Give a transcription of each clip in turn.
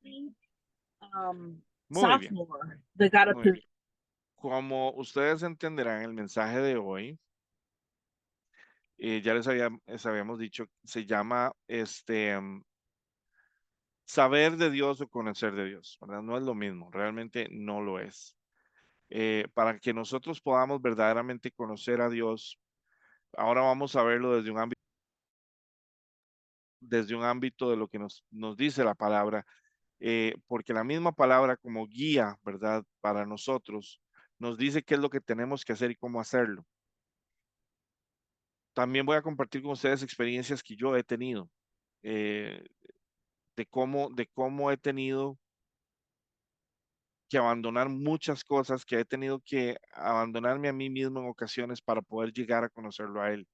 Muy bien, sophomore that got a muy position. bien. Como ustedes entenderán, el mensaje de hoy, ya les habíamos dicho, se llama saber de Dios o conocer de Dios, ¿verdad? No es lo mismo, realmente no lo es. Para que nosotros podamos verdaderamente conocer a Dios, ahora vamos a verlo desde un ámbito de lo que nos dice la palabra, porque la misma palabra como guía, ¿verdad? Para nosotros, nos dice qué es lo que tenemos que hacer y cómo hacerlo. También voy a compartir con ustedes experiencias que yo he tenido, eh, de cómo he tenido que abandonar muchas cosas, que he tenido que abandonarme a mí mismo en ocasiones para poder llegar a conocerlo a Él,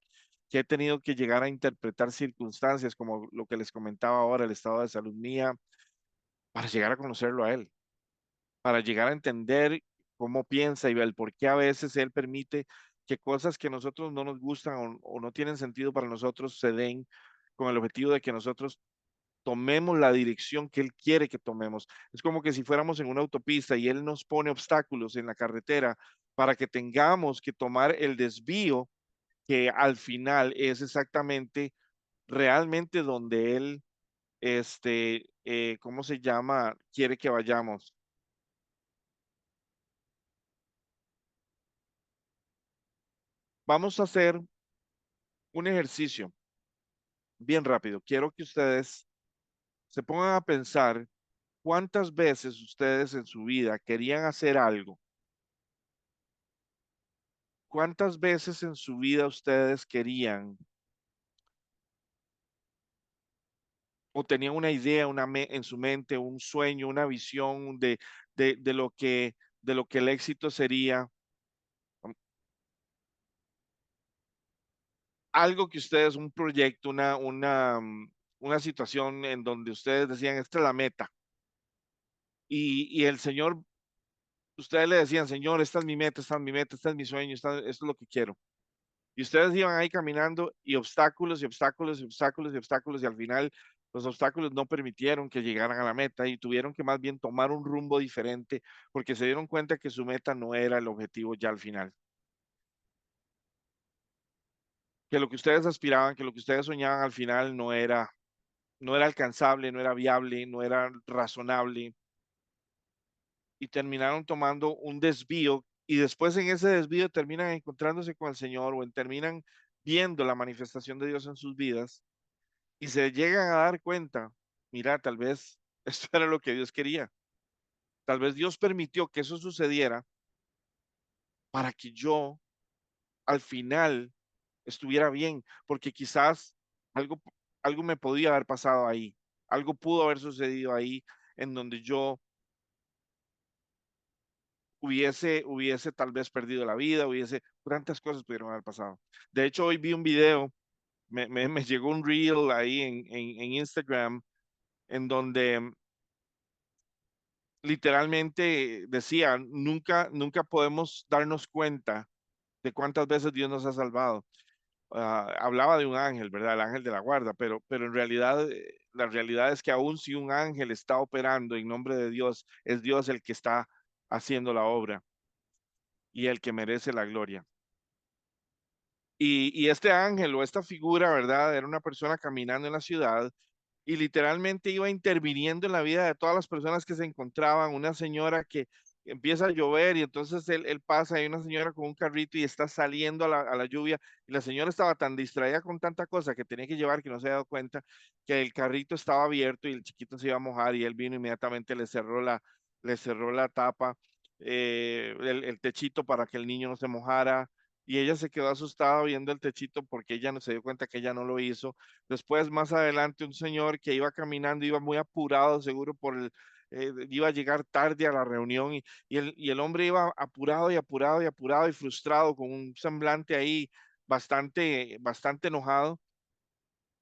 que he tenido que llegar a interpretar circunstancias como lo que les comentaba ahora, el estado de salud mía, para llegar a conocerlo a Él, para llegar a entender cómo piensa y el por qué a veces Él permite que cosas que a nosotros no nos gustan o no tienen sentido para nosotros se den con el objetivo de que nosotros tomemos la dirección que Él quiere que tomemos. Es como que si fuéramos en una autopista y Él nos pone obstáculos en la carretera para que tengamos que tomar el desvío que al final es exactamente realmente donde Él, ¿cómo se llama? Quiere que vayamos. Vamos a hacer un ejercicio bien rápido. Quiero que ustedes se pongan a pensar cuántas veces ustedes en su vida querían hacer algo. ¿Cuántas veces en su vida ustedes querían o tenían una idea en su mente, un sueño, una visión de lo que el éxito sería? um, Algo que ustedes, un proyecto, una situación en donde ustedes decían, esta es la meta. Y el Señor, ustedes le decían, Señor, esta es mi meta, esta es mi meta, este es mi sueño, esto es lo que quiero. Y ustedes iban ahí caminando y obstáculos y obstáculos y obstáculos y obstáculos y al final los obstáculos no permitieron que llegaran a la meta y tuvieron que más bien tomar un rumbo diferente porque se dieron cuenta que su meta no era el objetivo ya al final, que lo que ustedes aspiraban, que lo que ustedes soñaban al final no era alcanzable, no era viable, no era razonable y terminaron tomando un desvío y después en ese desvío terminan encontrándose con el Señor o terminan viendo la manifestación de Dios en sus vidas y se llegan a dar cuenta, mira, tal vez esto era lo que Dios quería. Tal vez Dios permitió que eso sucediera para que yo al final estuviera bien, porque quizás algo, algo me podía haber pasado ahí, algo pudo haber sucedido ahí en donde yo hubiese tal vez perdido la vida, tantas cosas pudieron haber pasado. De hecho, hoy vi un video, me llegó un reel ahí en Instagram en donde literalmente decía, nunca podemos darnos cuenta de cuántas veces Dios nos ha salvado. Hablaba de un ángel, ¿verdad? El ángel de la guarda, pero en realidad, la realidad es que aun si un ángel está operando en nombre de Dios, es Dios el que está haciendo la obra y el que merece la gloria. Y este ángel o esta figura, ¿verdad? Era una persona caminando en la ciudad y literalmente iba interviniendo en la vida de todas las personas que se encontraban. Una señora que empieza a llover y entonces él pasa, hay una señora con un carrito y está saliendo a la lluvia y la señora estaba tan distraída con tanta cosa que tenía que llevar que no se había dado cuenta que el carrito estaba abierto y el chiquito se iba a mojar y él vino inmediatamente, le cerró la tapa, el techito para que el niño no se mojara y ella se quedó asustada viendo el techito porque ella no se dio cuenta que ella no lo hizo. Después, más adelante, un señor que iba caminando, iba muy apurado, seguro iba a llegar tarde a la reunión y el hombre iba apurado y apurado y apurado y frustrado con un semblante ahí bastante, bastante enojado.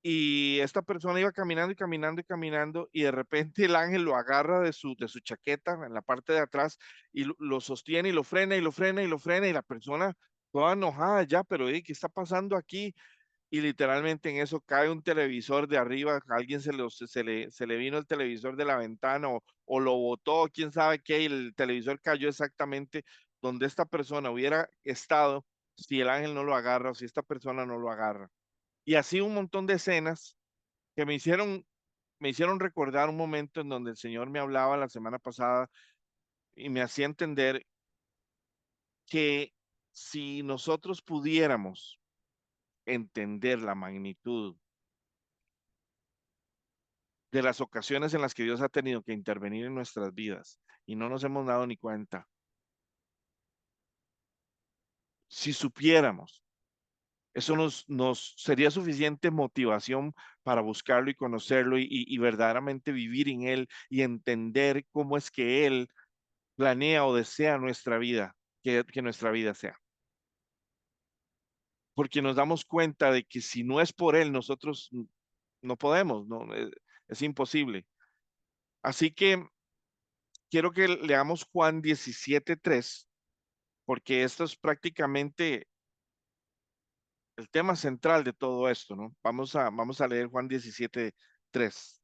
Y esta persona iba caminando y caminando y caminando y de repente el ángel lo agarra de su chaqueta en la parte de atrás y lo sostiene y lo frena y lo frena y lo frena y la persona toda enojada ya, pero ¿qué está pasando aquí? y literalmente en eso cae un televisor de arriba, a alguien se le vino el televisor de la ventana o lo botó, quién sabe qué, y el televisor cayó exactamente donde esta persona hubiera estado si el ángel no lo agarra o si esta persona no lo agarra. Y así un montón de escenas que me hicieron recordar un momento en donde el Señor me hablaba la semana pasada y me hacía entender que si nosotros pudiéramos entender la magnitud de las ocasiones en las que Dios ha tenido que intervenir en nuestras vidas y no nos hemos dado ni cuenta, si supiéramos, eso nos sería suficiente motivación para buscarlo y conocerlo y verdaderamente vivir en Él y entender cómo es que Él planea o desea nuestra vida, que nuestra vida sea. Porque nos damos cuenta de que si no es por Él, nosotros no podemos, no, es imposible. Así que quiero que leamos Juan 17:3, porque esto es prácticamente el tema central de todo esto, ¿no? Vamos a leer Juan 17:3.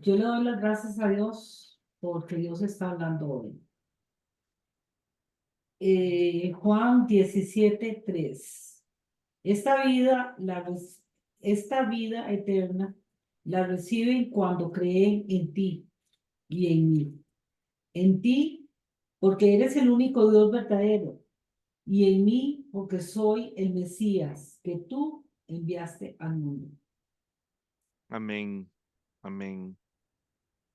Yo le doy las gracias a Dios porque Dios está hablando hoy. Juan 17:3. Esta vida, esta vida eterna la reciben cuando creen en ti y en mí. En ti, porque eres el único Dios verdadero, y en mí, porque soy el Mesías que tú enviaste al mundo. Amén, amén,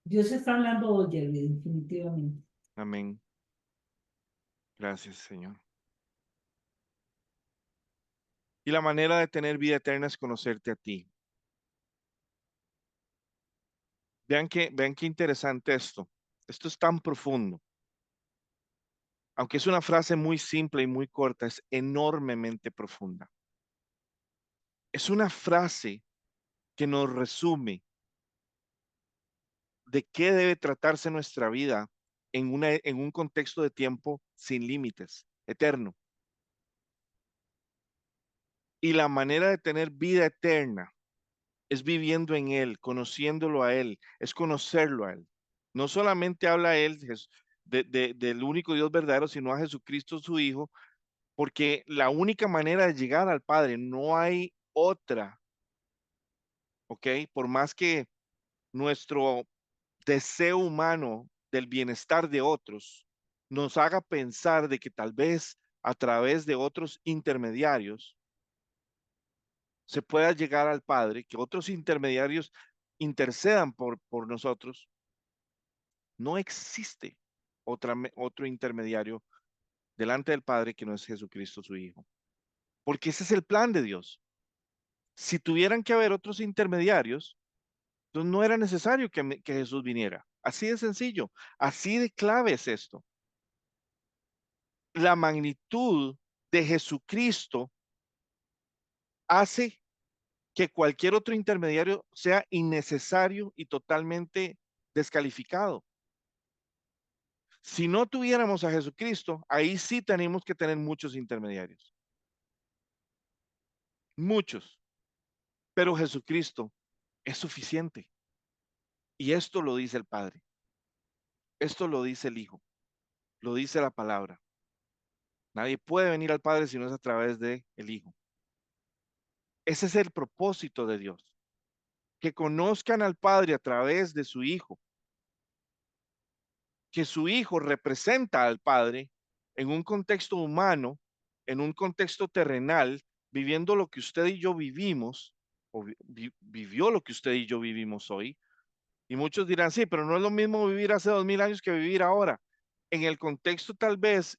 Dios está hablando hoy, Jerry, definitivamente. amén. Gracias, Señor. Y la manera de tener vida eterna es conocerte a ti. Vean qué interesante esto. Esto es tan profundo. Aunque es una frase muy simple y muy corta, es enormemente profunda. Es una frase que nos resume de qué debe tratarse nuestra vida en un contexto de tiempo sin límites, eterno. Y la manera de tener vida eterna es viviendo en Él, conociéndolo a Él, es conocerlo a Él. No solamente habla a Él del único Dios verdadero, sino a Jesucristo su Hijo, porque la única manera de llegar al Padre, no hay otra, ¿ok? Por más que nuestro deseo humano del bienestar de otros nos haga pensar de que tal vez a través de otros intermediarios se pueda llegar al Padre, que otros intermediarios intercedan por nosotros, no existe otro intermediario delante del Padre que no es Jesucristo su Hijo. Porque ese es el plan de Dios. Si tuvieran que haber otros intermediarios, entonces no era necesario que Jesús viniera. Así de sencillo, así de clave es esto. La magnitud de Jesucristo hace que cualquier otro intermediario sea innecesario y totalmente descalificado. Si no tuviéramos a Jesucristo, ahí sí tenemos que tener muchos intermediarios, muchos, pero Jesucristo es suficiente. Y esto lo dice el Padre, esto lo dice el Hijo, lo dice la palabra. Nadie puede venir al Padre si no es a través de el Hijo. Ese es el propósito de Dios, que conozcan al Padre a través de su Hijo, que su Hijo representa al Padre en un contexto humano, en un contexto terrenal, viviendo lo que usted y yo vivimos, o vivió lo que usted y yo vivimos hoy. Y muchos dirán, sí, pero no es lo mismo vivir hace 2000 años que vivir ahora. En el contexto tal vez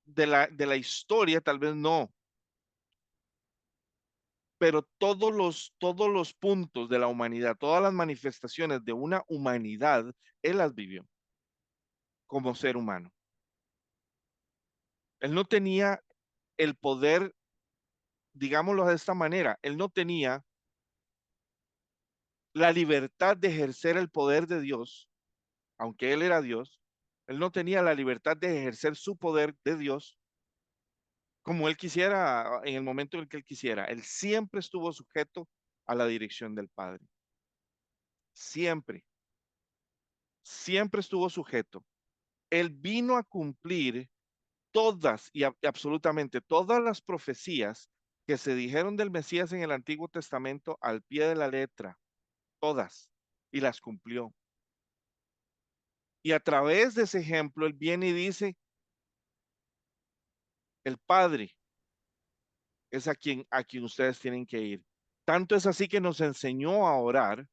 de la historia, tal vez no, pero todos los puntos de la humanidad, todas las manifestaciones de una humanidad, él las vivió como ser humano. Él no tenía el poder, digámoslo de esta manera, él no tenía la libertad de ejercer el poder de Dios, aunque él era Dios, Él no tenía la libertad de ejercer su poder de Dios como él quisiera en el momento en el que él quisiera. Él siempre estuvo sujeto a la dirección del Padre. Siempre, siempre estuvo sujeto. Él vino a cumplir todas y absolutamente todas las profecías que se dijeron del Mesías en el Antiguo Testamento al pie de la letra, todas, y las cumplió. Y a través de ese ejemplo, él viene y dice, el Padre es a quien ustedes tienen que ir. Tanto es así que nos enseñó a orar,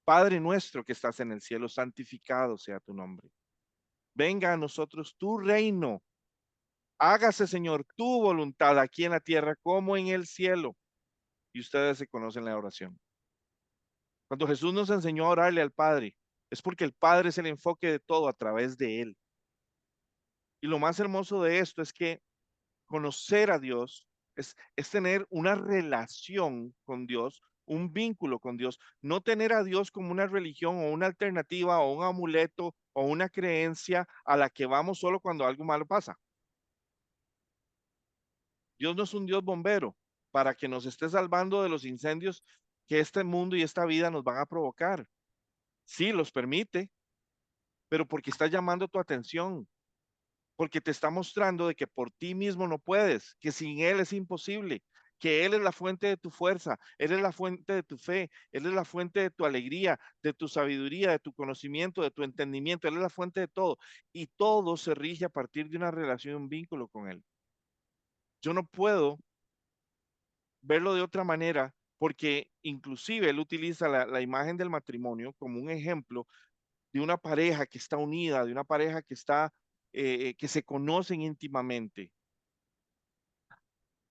Padre nuestro que estás en el cielo, santificado sea tu nombre. Venga a nosotros tu reino. Hágase, Señor, tu voluntad aquí en la tierra como en el cielo. Y ustedes se conocen la oración. Cuando Jesús nos enseñó a orarle al Padre, es porque el Padre es el enfoque de todo a través de Él. Y lo más hermoso de esto es que conocer a Dios es tener una relación con Dios, un vínculo con Dios, no tener a Dios como una religión o una alternativa o un amuleto o una creencia a la que vamos solo cuando algo malo pasa. Dios no es un Dios bombero para que nos esté salvando de los incendios que este mundo y esta vida nos van a provocar. Sí, los permite, pero porque está llamando tu atención, porque te está mostrando de que por ti mismo no puedes, que sin Él es imposible, que Él es la fuente de tu fuerza, Él es la fuente de tu fe, Él es la fuente de tu alegría, de tu sabiduría, de tu conocimiento, de tu entendimiento, Él es la fuente de todo. Y todo se rige a partir de una relación, un vínculo con Él. Yo no puedo verlo de otra manera porque inclusive Él utiliza la imagen del matrimonio como un ejemplo de una pareja que está unida, de una pareja que está, que se conocen íntimamente.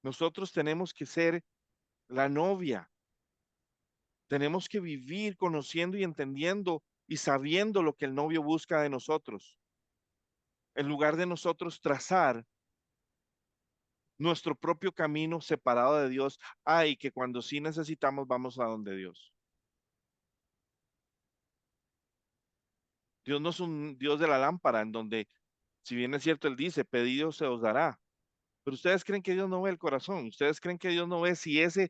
Nosotros tenemos que ser la novia, tenemos que vivir conociendo y entendiendo y sabiendo lo que el novio busca de nosotros, en lugar de nosotros trazar nuestro propio camino separado de Dios, ay, que cuando sí necesitamos vamos a donde Dios. Dios no es un Dios de la lámpara, en donde, si bien es cierto, Él dice, pedido se os dará. Pero ustedes creen que Dios no ve el corazón, ustedes creen que Dios no ve si eso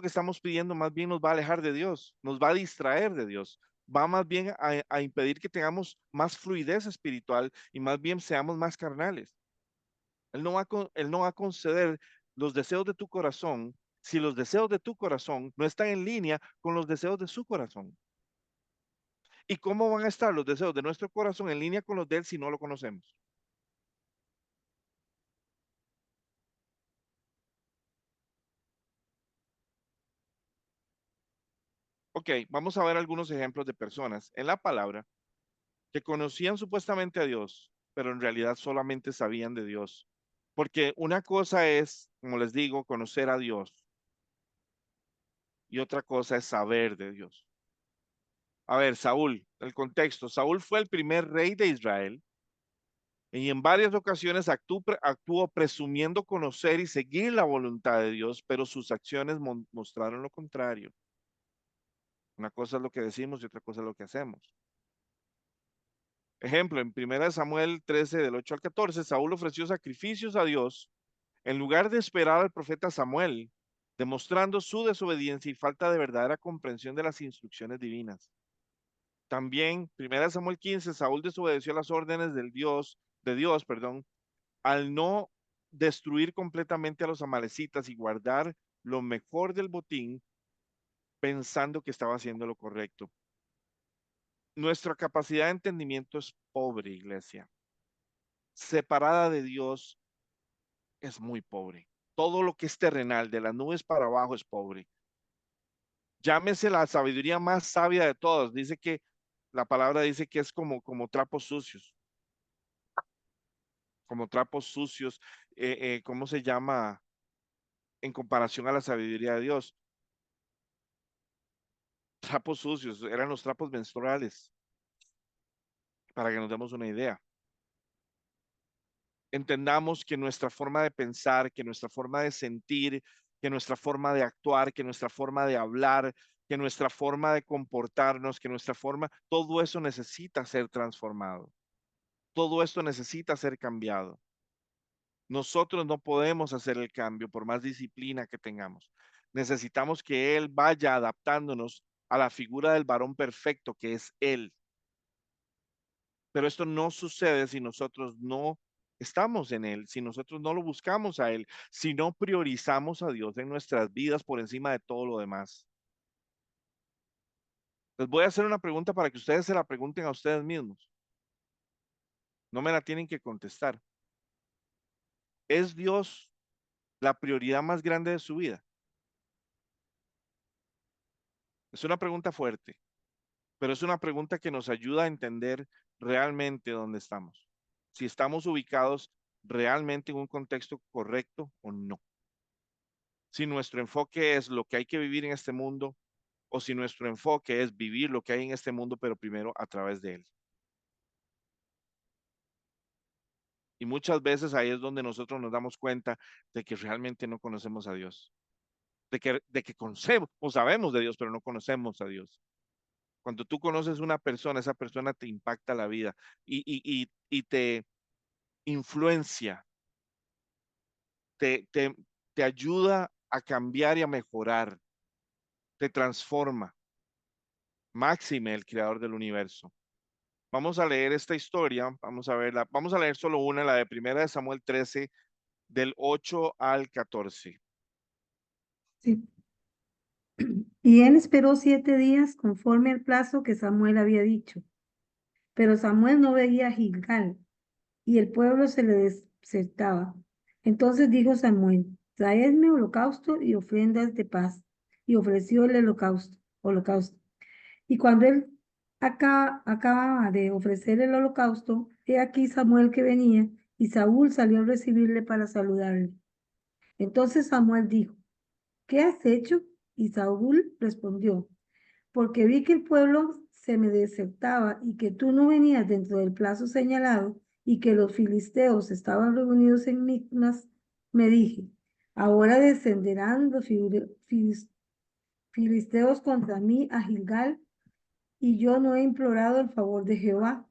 que estamos pidiendo más bien nos va a alejar de Dios, nos va a distraer de Dios, va más bien a impedir que tengamos más fluidez espiritual y más bien seamos más carnales. Él no va a conceder los deseos de tu corazón si los deseos de tu corazón no están en línea con los deseos de su corazón. ¿Y cómo van a estar los deseos de nuestro corazón en línea con los de Él si no lo conocemos? Ok, vamos a ver algunos ejemplos de personas en la palabra que conocían supuestamente a Dios, pero en realidad solamente sabían de Dios. Porque una cosa es, como les digo, conocer a Dios y otra cosa es saber de Dios. A ver, Saúl, el contexto. Saúl fue el primer rey de Israel y en varias ocasiones actuó presumiendo conocer y seguir la voluntad de Dios, pero sus acciones mostraron lo contrario. Una cosa es lo que decimos y otra cosa es lo que hacemos. Ejemplo, en 1 Samuel 13, del 8 al 14, Saúl ofreció sacrificios a Dios en lugar de esperar al profeta Samuel, demostrando su desobediencia y falta de verdadera comprensión de las instrucciones divinas. También, 1 Samuel 15, Saúl desobedeció las órdenes de Dios, perdón, al no destruir completamente a los amalecitas y guardar lo mejor del botín, pensando que estaba haciendo lo correcto. Nuestra capacidad de entendimiento es pobre, iglesia. Separada de Dios es muy pobre. Todo lo que es terrenal, de las nubes para abajo, es pobre. Llámese la sabiduría más sabia de todos. Dice que la palabra dice que es como trapos sucios, como trapos sucios. ¿Cómo se llama en comparación a la sabiduría de Dios? Trapos sucios, eran los trapos menstruales, para que nos demos una idea. Entendamos que nuestra forma de pensar, que nuestra forma de sentir, que nuestra forma de actuar, que nuestra forma de hablar, que nuestra forma de comportarnos, que nuestra forma, todo eso necesita ser transformado. Todo esto necesita ser cambiado. Nosotros no podemos hacer el cambio por más disciplina que tengamos. Necesitamos que Él vaya adaptándonos a la figura del varón perfecto que es Él. Pero esto no sucede si nosotros no estamos en Él, si nosotros no lo buscamos a Él, si no priorizamos a Dios en nuestras vidas por encima de todo lo demás. Les voy a hacer una pregunta para que ustedes se la pregunten a ustedes mismos. No me la tienen que contestar. ¿Es Dios la prioridad más grande de su vida? Es una pregunta fuerte, pero es una pregunta que nos ayuda a entender realmente dónde estamos. Si estamos ubicados realmente en un contexto correcto o no. Si nuestro enfoque es lo que hay que vivir en este mundo o si nuestro enfoque es vivir lo que hay en este mundo, pero primero a través de él. Y muchas veces ahí es donde nosotros nos damos cuenta de que realmente no conocemos a Dios, de que conocemos o sabemos de Dios, pero no conocemos a Dios. Cuando tú conoces una persona, esa persona te impacta la vida y te influencia, te, te, te ayuda a cambiar y a mejorar, te transforma. Máxime, el creador del universo. Vamos a leer esta historia, vamos a verla, vamos a leer solo una, la de Primera de Samuel 13, del 8 al 14. Sí. Y él esperó 7 días conforme al plazo que Samuel había dicho. Pero Samuel no veía a Gilgal, y el pueblo se le desertaba. Entonces dijo Samuel: traedme holocausto y ofrendas de paz. Y ofreció el holocausto. Y cuando él acababa de ofrecer el holocausto, he aquí Samuel que venía, y Saúl salió a recibirle para saludarle. Entonces Samuel dijo: ¿qué has hecho? Y Saúl respondió: porque vi que el pueblo se me desertaba y que tú no venías dentro del plazo señalado y que los filisteos estaban reunidos en Micmas, me dije: ahora descenderán los filisteos contra mí a Gilgal, y yo no he implorado el favor de Jehová.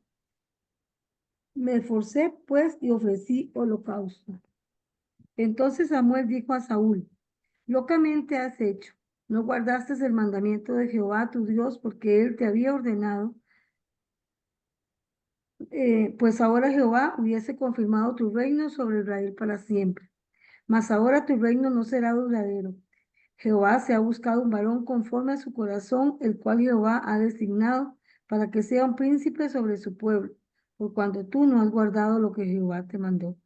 Me esforcé pues y ofrecí holocausto. Entonces Samuel dijo a Saúl: locamente has hecho. No guardaste el mandamiento de Jehová tu Dios, porque él te había ordenado. Pues ahora Jehová hubiese confirmado tu reino sobre Israel para siempre. Mas ahora tu reino no será duradero. Jehová se ha buscado un varón conforme a su corazón, el cual Jehová ha designado para que sea un príncipe sobre su pueblo, por cuanto tú no has guardado lo que Jehová te mandó.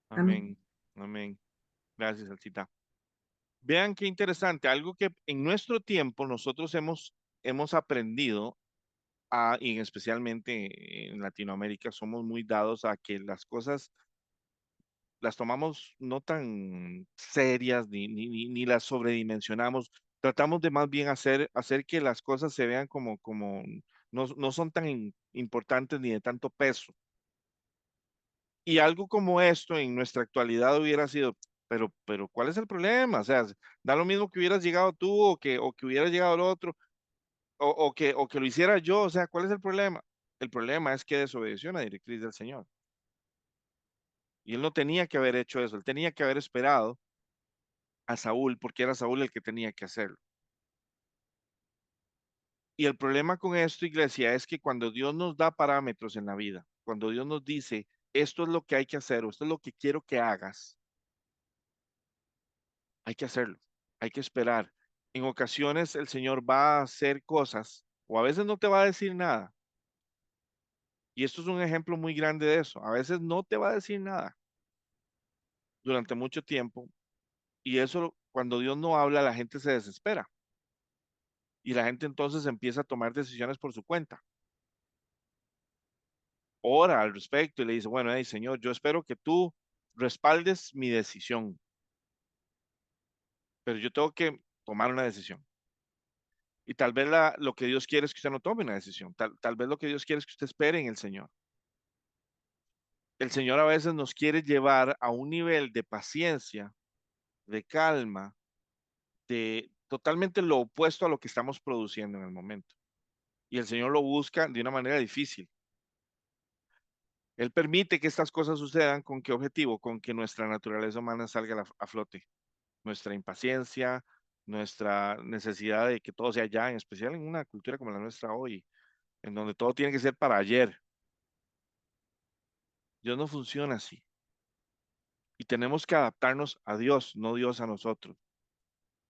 Amén. Amén, amén. Gracias, Alcita. Vean qué interesante, algo que en nuestro tiempo nosotros hemos aprendido y especialmente en Latinoamérica somos muy dados a que las cosas las tomamos no tan serias ni las sobredimensionamos. Tratamos de más bien hacer que las cosas se vean como no son tan importantes ni de tanto peso. Y algo como esto en nuestra actualidad hubiera sido, pero ¿cuál es el problema? O sea, da lo mismo que hubieras llegado tú o que hubiera llegado el otro o que lo hiciera yo. O sea, ¿cuál es el problema? El problema es que desobedeció la directriz del Señor. Y él no tenía que haber hecho eso, él tenía que haber esperado a Saúl, porque era Saúl el que tenía que hacerlo. Y el problema con esto, iglesia, es que cuando Dios nos da parámetros en la vida, cuando Dios nos dice, esto es lo que hay que hacer, o esto es lo que quiero que hagas, hay que hacerlo, hay que esperar. En ocasiones el Señor va a hacer cosas, o a veces no te va a decir nada. Y esto es un ejemplo muy grande de eso. A veces no te va a decir nada durante mucho tiempo. Y eso, cuando Dios no habla, la gente se desespera. Y la gente entonces empieza a tomar decisiones por su cuenta. Ora al respecto y le dice, bueno, hey, Señor, yo espero que tú respaldes mi decisión, pero yo tengo que tomar una decisión. Y tal vez lo que Dios quiere es que usted no tome una decisión. Tal vez lo que Dios quiere es que usted espere en el Señor. El Señor a veces nos quiere llevar a un nivel de paciencia, de calma, de totalmente lo opuesto a lo que estamos produciendo en el momento. Y el Señor lo busca de una manera difícil. Él permite que estas cosas sucedan. ¿Con qué objetivo? Con que nuestra naturaleza humana salga a flote. Nuestra impaciencia, nuestra necesidad de que todo sea ya, en especial en una cultura como la nuestra hoy, en donde todo tiene que ser para ayer. Dios no funciona así. Y tenemos que adaptarnos a Dios, no Dios a nosotros.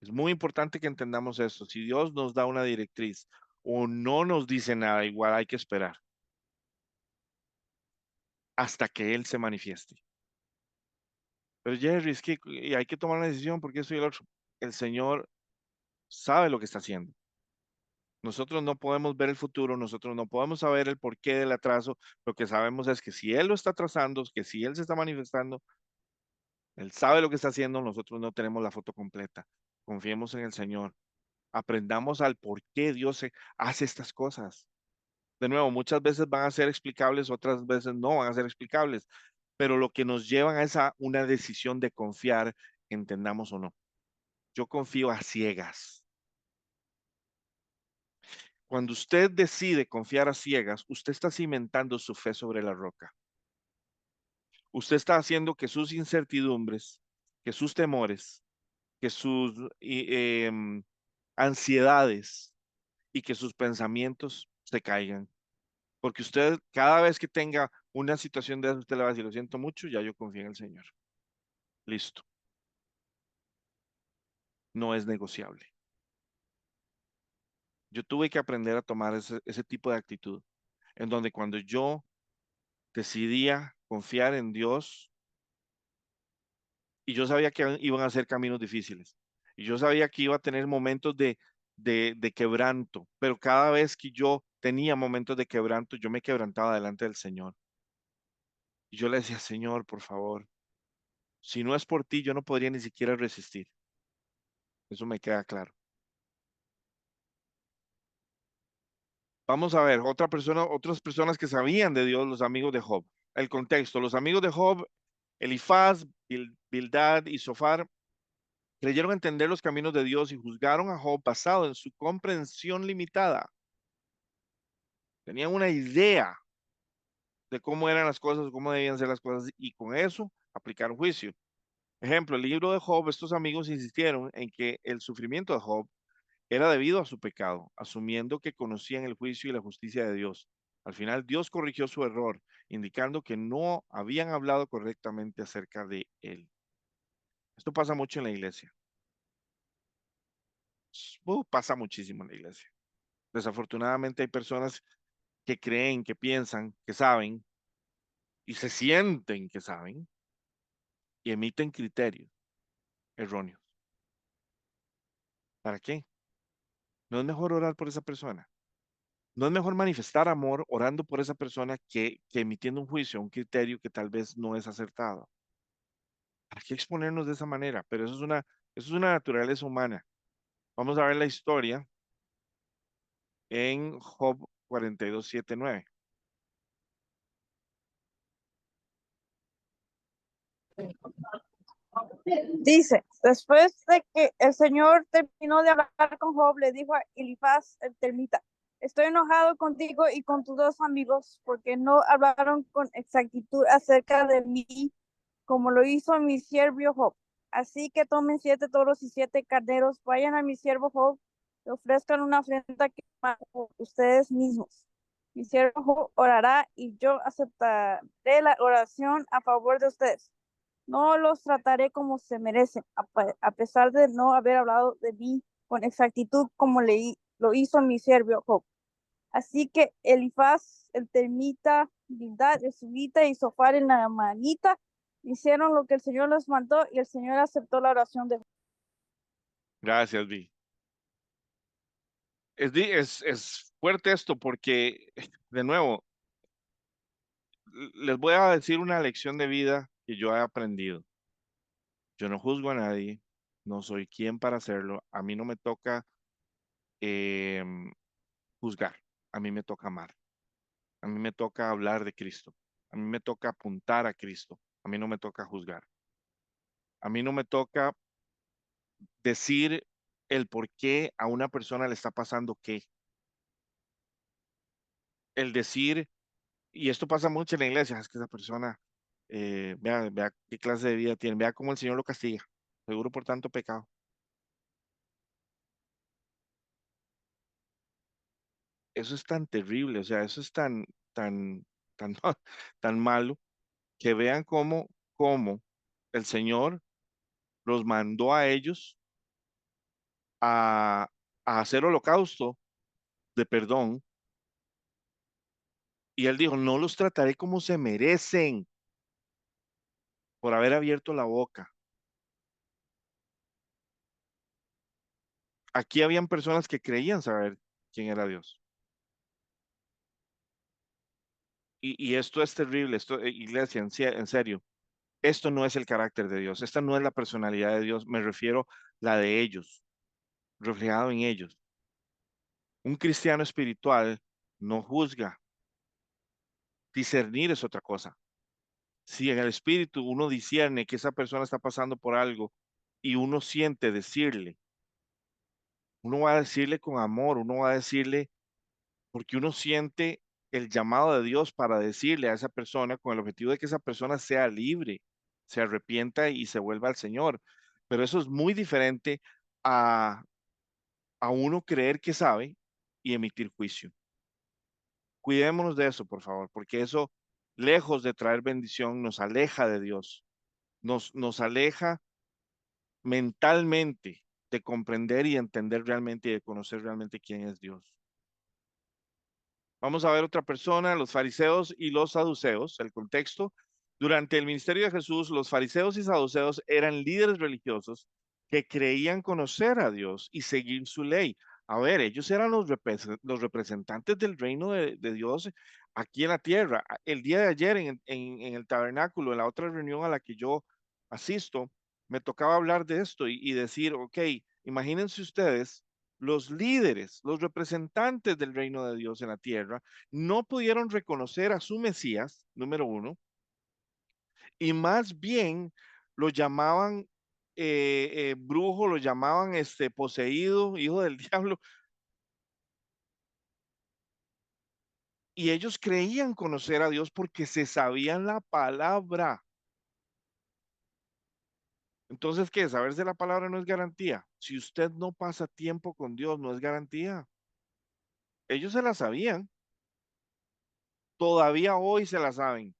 Es muy importante que entendamos esto. Si Dios nos da una directriz o no nos dice nada, igual hay que esperar hasta que Él se manifieste. Pero Jerry, es que y hay que tomar una decisión porque eso y el otro. El Señor sabe lo que está haciendo. Nosotros no podemos ver el futuro, nosotros no podemos saber el porqué del atraso. Lo que sabemos es que si Él lo está trazando, que si Él se está manifestando, Él sabe lo que está haciendo, nosotros no tenemos la foto completa. Confiemos en el Señor. Aprendamos al por qué hace estas cosas. De nuevo, muchas veces van a ser explicables, otras veces no van a ser explicables, pero lo que nos llevan es a una decisión de confiar, entendamos o no. Yo confío a ciegas. Cuando usted decide confiar a ciegas, usted está cimentando su fe sobre la roca. Usted está haciendo que sus incertidumbres, que sus temores, que sus ansiedades y que sus pensamientos se caigan. Porque usted, cada vez que tenga una situación de eso, usted le va a decir, lo siento mucho, ya yo confío en el Señor. Listo. No es negociable. Yo tuve que aprender a tomar ese tipo de actitud, en donde cuando yo decidía confiar en Dios, y yo sabía que iban a ser caminos difíciles, y yo sabía que iba a tener momentos de quebranto, pero cada vez que yo tenía momentos de quebranto, yo me quebrantaba delante del Señor. Y yo le decía, Señor, por favor, si no es por ti, yo no podría ni siquiera resistir. Eso me queda claro. Vamos a ver, otras personas que sabían de Dios, los amigos de Job. El contexto, los amigos de Job, Elifaz, Bildad y Sofar, creyeron entender los caminos de Dios y juzgaron a Job basado en su comprensión limitada. Tenían una idea de cómo eran las cosas, cómo debían ser las cosas, y con eso aplicaron juicio. Ejemplo, el libro de Job, estos amigos insistieron en que el sufrimiento de Job era debido a su pecado, asumiendo que conocían el juicio y la justicia de Dios. Al final, Dios corrigió su error, indicando que no habían hablado correctamente acerca de él. Esto pasa mucho en la iglesia. Pasa muchísimo en la iglesia. Desafortunadamente hay personas que creen, que piensan, que saben y se sienten que saben y emiten criterios erróneos. ¿Para qué? ¿No es mejor orar por esa persona? ¿No es mejor manifestar amor orando por esa persona que emitiendo un juicio, un criterio que tal vez no es acertado? ¿Para qué exponernos de esa manera? Pero eso es una naturaleza humana. Vamos a ver la historia en Job 42, 7, 9. Dice, después de que el Señor terminó de hablar con Job, le dijo a Elifaz el termita, estoy enojado contigo y con tus dos amigos porque no hablaron con exactitud acerca de mí como lo hizo mi siervo Job. Así que tomen 7 toros y 7 carneros, vayan a mi siervo Job y ofrezcan una ofrenda que por ustedes mismos. Mi siervo Job orará y yo aceptaré la oración a favor de ustedes. No los trataré como se merecen, a pesar de no haber hablado de mí con exactitud como lo hizo mi siervo Job. Así que Elifaz, el termita, Bildad, el subita y Sofar, el naamanita, hicieron lo que el Señor les mandó y el Señor aceptó la oración de Job. Gracias, Vi. Es fuerte esto porque, de nuevo, les voy a decir una lección de vida que yo he aprendido. Yo no juzgo a nadie, no soy quien para hacerlo. A mí no me toca em, juzgar, a mí me toca amar, a mí me toca hablar de Cristo, a mí me toca apuntar a Cristo, a mí no me toca juzgar, a mí no me toca decir el por qué a una persona le está pasando qué, el decir Y esto pasa mucho en la iglesia, es que esa persona, vea qué clase de vida tiene, vea cómo el Señor lo castiga, seguro por tanto pecado. Eso es tan terrible, o sea, eso es tan, tan malo, que vean cómo el Señor los mandó a ellos a, a hacer holocausto de perdón, y él dijo, no los trataré como se merecen por haber abierto la boca. Aquí habían personas que creían saber quién era Dios. Y esto es terrible, esto, iglesia, en serio, esto no es el carácter de Dios, esta no es la personalidad de Dios, me refiero la de ellos, reflejado en ellos. Un cristiano espiritual no juzga, discernir es otra cosa. Si en el espíritu uno discierne que esa persona está pasando por algo y uno siente decirle, uno va a decirle con amor, uno va a decirle porque uno siente el llamado de Dios para decirle a esa persona con el objetivo de que esa persona sea libre, se arrepienta y se vuelva al Señor. Pero eso es muy diferente a, a uno creer que sabe y emitir juicio. Cuidémonos de eso, por favor, porque eso, lejos de traer bendición, nos aleja de Dios, nos aleja mentalmente de comprender y entender realmente y de conocer realmente quién es Dios. Vamos a ver otra persona, los fariseos y los saduceos, el contexto. Durante el ministerio de Jesús, los fariseos y saduceos eran líderes religiosos que creían conocer a Dios y seguir su ley. A ver, ellos eran los representantes del reino de Dios aquí en la tierra. El día de ayer en el tabernáculo, en la otra reunión a la que yo asisto, me tocaba hablar de esto y decir, ok, imagínense ustedes los líderes, los representantes del reino de Dios en la tierra, no pudieron reconocer a su Mesías, número uno, y más bien lo llamaban brujo, lo llamaban poseído, hijo del diablo, y ellos creían conocer a Dios porque se sabían la palabra. Entonces, ¿qué? Saberse la palabra no es garantía. Si usted no pasa tiempo con Dios, no es garantía. Ellos se la sabían, todavía hoy se la saben.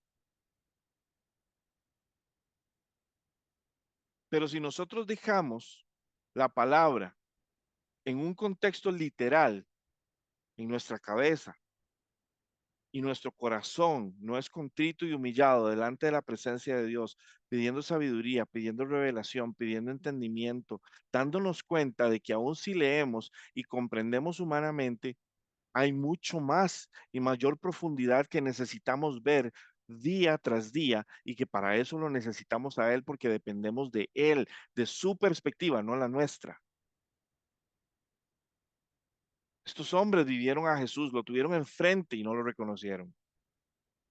Pero si nosotros dejamos la palabra en un contexto literal en nuestra cabeza y nuestro corazón no es contrito y humillado delante de la presencia de Dios, pidiendo sabiduría, pidiendo revelación, pidiendo entendimiento, dándonos cuenta de que aún si leemos y comprendemos humanamente, hay mucho más y mayor profundidad que necesitamos ver día tras día y que para eso lo necesitamos a Él porque dependemos de Él, de su perspectiva, no la nuestra. Estos hombres vivieron a Jesús, lo tuvieron enfrente y no lo reconocieron.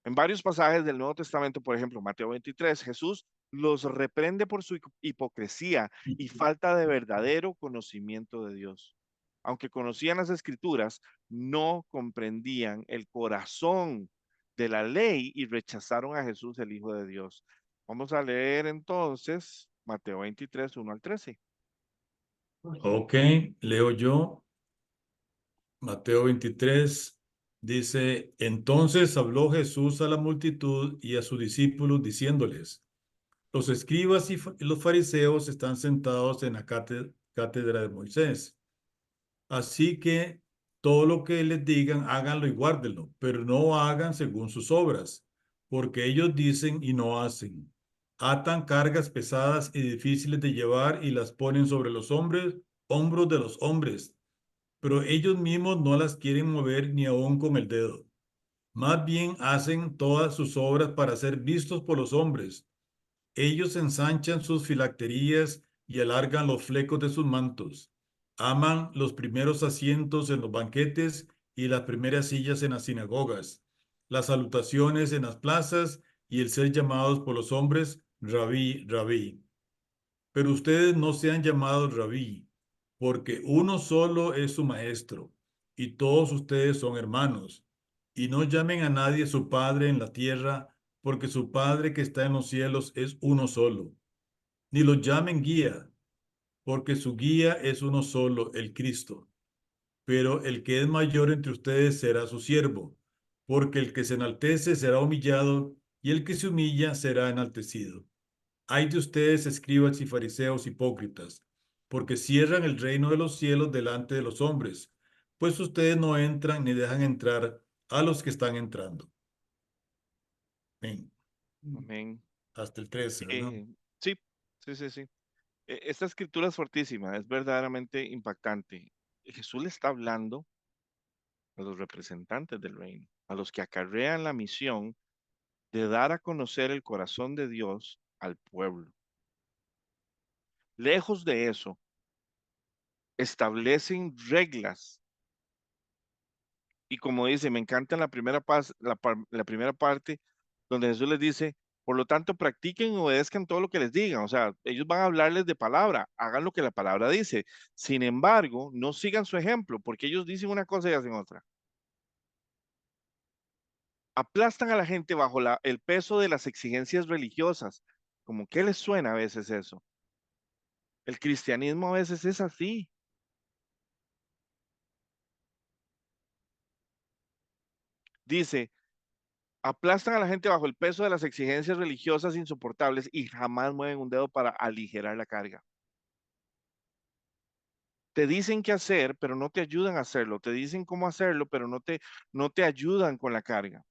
En varios pasajes del Nuevo Testamento, por ejemplo, Mateo 23, Jesús los reprende por su hipocresía y falta de verdadero conocimiento de Dios. Aunque conocían las escrituras, no comprendían el corazón de la ley y rechazaron a Jesús, el Hijo de Dios. Vamos a leer entonces Mateo 23, 1 al 13. Ok, leo yo. Mateo 23 dice, entonces habló Jesús a la multitud y a sus discípulos diciéndoles, los escribas y los fariseos están sentados en la cátedra de Moisés. Así que todo lo que les digan, háganlo y guárdenlo, pero no hagan según sus obras, porque ellos dicen y no hacen. Atan cargas pesadas y difíciles de llevar y las ponen sobre los hombros de los hombres, pero ellos mismos no las quieren mover ni aun con el dedo. Más bien hacen todas sus obras para ser vistos por los hombres. Ellos ensanchan sus filacterías y alargan los flecos de sus mantos. Aman los primeros asientos en los banquetes y las primeras sillas en las sinagogas, las salutaciones en las plazas y el ser llamados por los hombres Rabí, Rabí. Pero ustedes no sean llamados Rabí, porque uno solo es su maestro, y todos ustedes son hermanos. y no llamen a nadie su Padre en la tierra, porque su Padre que está en los cielos es uno solo. Ni los llamen guía, porque su guía es uno solo, el Cristo. Pero el que es mayor entre ustedes será su siervo, porque el que se enaltece será humillado, y el que se humilla será enaltecido. Ay de ustedes, escribas y fariseos hipócritas, porque cierran el reino de los cielos delante de los hombres, pues ustedes no entran ni dejan entrar a los que están entrando. Amén. Amén. Hasta el 13, ¿verdad? Sí, sí, sí, sí. Esta escritura es fortísima, es verdaderamente impactante. Jesús le está hablando a los representantes del reino, a los que acarrean la misión de dar a conocer el corazón de Dios al pueblo. Lejos de eso, establecen reglas y como dice, me encanta la la primera parte donde Jesús les dice, por lo tanto, practiquen y obedezcan todo lo que les digan. O sea, ellos van a hablarles de palabra, hagan lo que la palabra dice. Sin embargo, no sigan su ejemplo, porque ellos dicen una cosa y hacen otra. Aplastan a la gente bajo el peso de las exigencias religiosas. Como que les suena a veces eso. El cristianismo a veces es así. Dice, aplastan a la gente bajo el peso de las exigencias religiosas insoportables y jamás mueven un dedo para aligerar la carga. Te dicen qué hacer, pero no te ayudan a hacerlo. Te dicen cómo hacerlo, pero no te ayudan con la carga.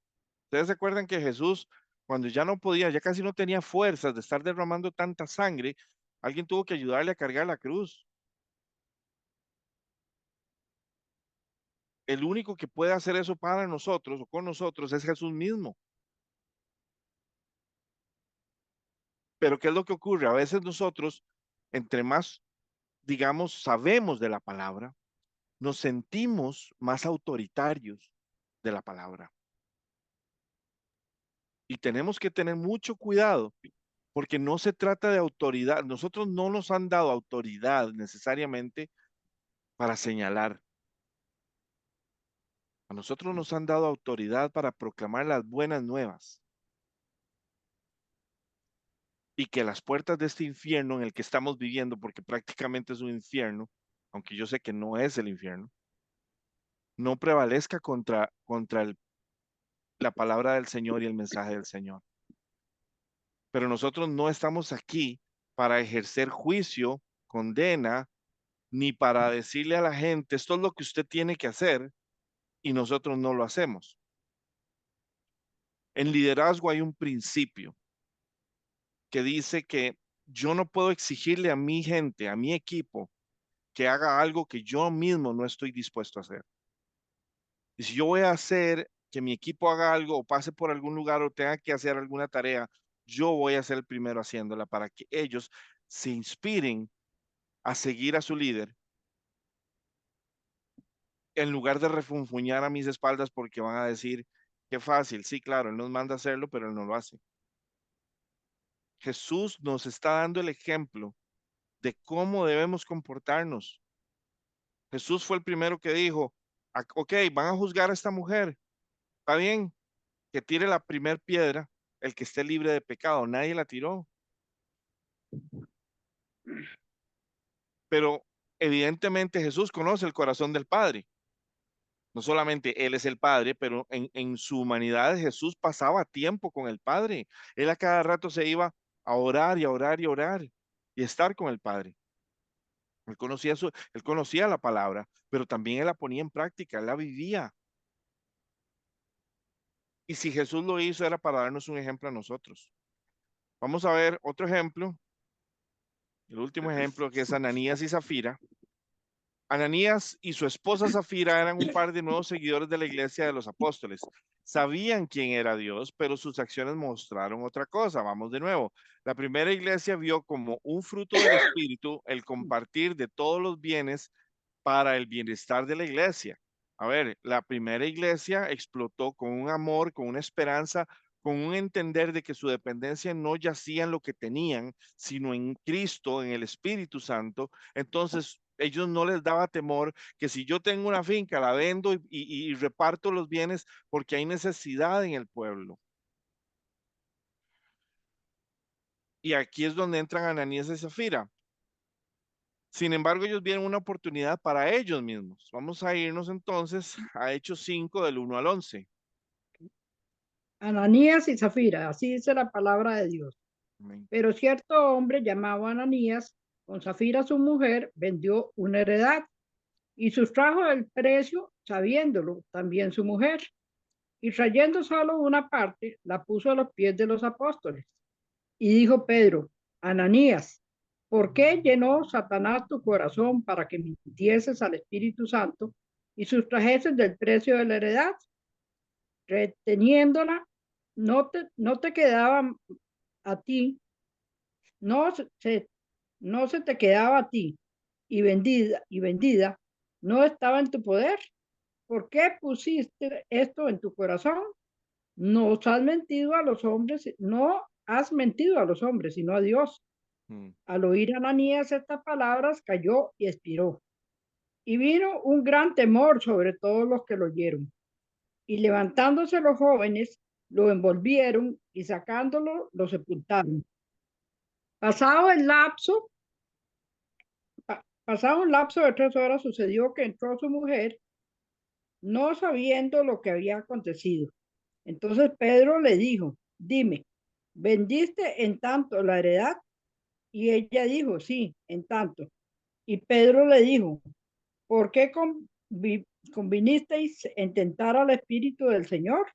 Ustedes se acuerdan que Jesús, cuando ya no podía, ya casi no tenía fuerzas de estar derramando tanta sangre, alguien tuvo que ayudarle a cargar la cruz. El único que puede hacer eso para nosotros o con nosotros es Jesús mismo. Pero ¿qué es lo que ocurre? A veces nosotros, entre más, digamos, sabemos de la palabra, nos sentimos más autoritarios de la palabra. Y tenemos que tener mucho cuidado porque no se trata de autoridad. Nosotros no nos han dado autoridad necesariamente para señalar. A nosotros nos han dado autoridad para proclamar las buenas nuevas. Y que las puertas de este infierno en el que estamos viviendo, porque prácticamente es un infierno, aunque yo sé que no es el infierno, no prevalezca contra la palabra del Señor y el mensaje del Señor. Pero nosotros no estamos aquí para ejercer juicio, condena, ni para decirle a la gente, esto es lo que usted tiene que hacer, y nosotros no lo hacemos. En liderazgo hay un principio que dice que yo no puedo exigirle a mi gente, a mi equipo, que haga algo que yo mismo no estoy dispuesto a hacer. Y si yo voy a hacer que mi equipo haga algo o pase por algún lugar o tenga que hacer alguna tarea, yo voy a ser el primero haciéndola para que ellos se inspiren a seguir a su líder en lugar de refunfuñar a mis espaldas porque van a decir, qué fácil, sí, claro, él nos manda a hacerlo, pero él no lo hace. Jesús nos está dando el ejemplo de cómo debemos comportarnos. Jesús fue el primero que dijo, ok, van a juzgar a esta mujer, está bien, que tire la primer piedra, el que esté libre de pecado, nadie la tiró. Pero evidentemente Jesús conoce el corazón del Padre. No solamente Él es el Padre, pero en su humanidad Jesús pasaba tiempo con el Padre. Él a cada rato se iba a orar y a orar y a orar y estar con el Padre. Él conocía la palabra, pero también él la ponía en práctica, él la vivía. Y si Jesús lo hizo era para darnos un ejemplo a nosotros. Vamos a ver otro ejemplo, el último ejemplo que es Ananías y Zafira. Ananías y su esposa Zafira eran un par de nuevos seguidores de la iglesia de los apóstoles. Sabían quién era Dios, pero sus acciones mostraron otra cosa. Vamos de nuevo. La primera iglesia vio como un fruto del Espíritu el compartir de todos los bienes para el bienestar de la iglesia. A ver, la primera iglesia explotó con un amor, con una esperanza, con un entender de que su dependencia no yacía en lo que tenían, sino en Cristo, en el Espíritu Santo. Entonces, Ellos no les daba temor que si yo tengo una finca, la vendo y reparto los bienes porque hay necesidad en el pueblo. Y aquí es donde entran Ananías y Zafira. Sin embargo, ellos vieron una oportunidad para ellos mismos. Vamos a irnos entonces a Hechos 5 del 1 al 11. Ananías y Zafira, así dice la palabra de Dios. Amén. Pero cierto hombre llamado Ananías, con Zafira su mujer, vendió una heredad y sustrajo el precio, sabiéndolo también su mujer. Y trayendo solo una parte, la puso a los pies de los apóstoles. Y dijo Pedro, Ananías, ¿por qué llenó Satanás tu corazón para que mintieses al Espíritu Santo y sustrajeses del precio de la heredad? Reteniéndola, no te quedaba a ti, no se, no se te quedaba a ti, y vendida, no estaba en tu poder. ¿Por qué pusiste esto en tu corazón? No has mentido a los hombres, no has mentido a los hombres, sino a Dios. Mm. Al oír Ananías estas palabras, cayó y expiró. Y vino un gran temor sobre todos los que lo oyeron. Y levantándose los jóvenes, lo envolvieron y sacándolo, lo sepultaron. Pasado el lapso, pasado un lapso de 3 horas, sucedió que entró su mujer, no sabiendo lo que había acontecido. Entonces Pedro le dijo, dime, ¿vendiste en tanto la heredad? Y ella dijo, sí, en tanto. Y Pedro le dijo, ¿por qué convinisteis en tentar al Espíritu del Señor?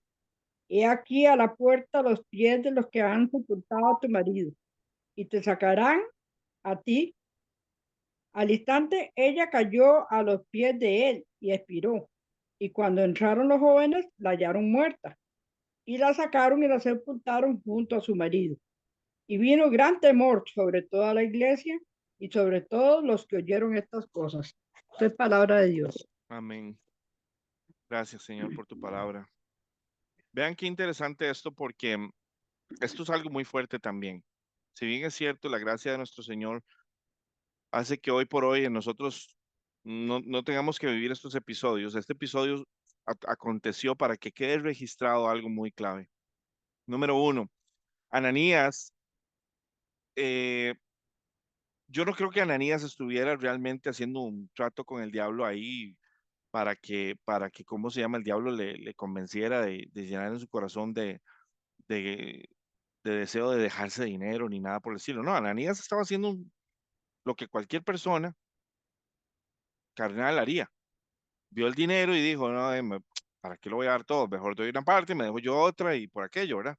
He aquí a la puerta los pies de los que han sepultado a tu marido, y te sacarán a ti. Al instante ella cayó a los pies de él y expiró. Y cuando entraron los jóvenes, la hallaron muerta, y la sacaron y la sepultaron junto a su marido. Y vino gran temor sobre toda la iglesia y sobre todos los que oyeron estas cosas. Esta es palabra de Dios. Amén. Gracias, Señor, por tu palabra. Vean qué interesante esto, porque esto es algo muy fuerte también. Si bien es cierto, la gracia de nuestro Señor hace que hoy por hoy en nosotros no tengamos que vivir estos episodios. Este episodio aconteció para que quede registrado algo muy clave. Número uno, Ananías, eh, yo no creo que Ananías estuviera realmente haciendo un trato con el diablo ahí para que, ¿cómo se llama? El diablo le convenciera de llenar en su corazón de, de deseo de dejarse dinero ni nada por el estilo. No, Ananías estaba haciendo lo que cualquier persona carnal haría. Vio el dinero y dijo, no, ¿para qué lo voy a dar todo? Mejor doy una parte, me dejo yo otra y por aquello, ¿verdad?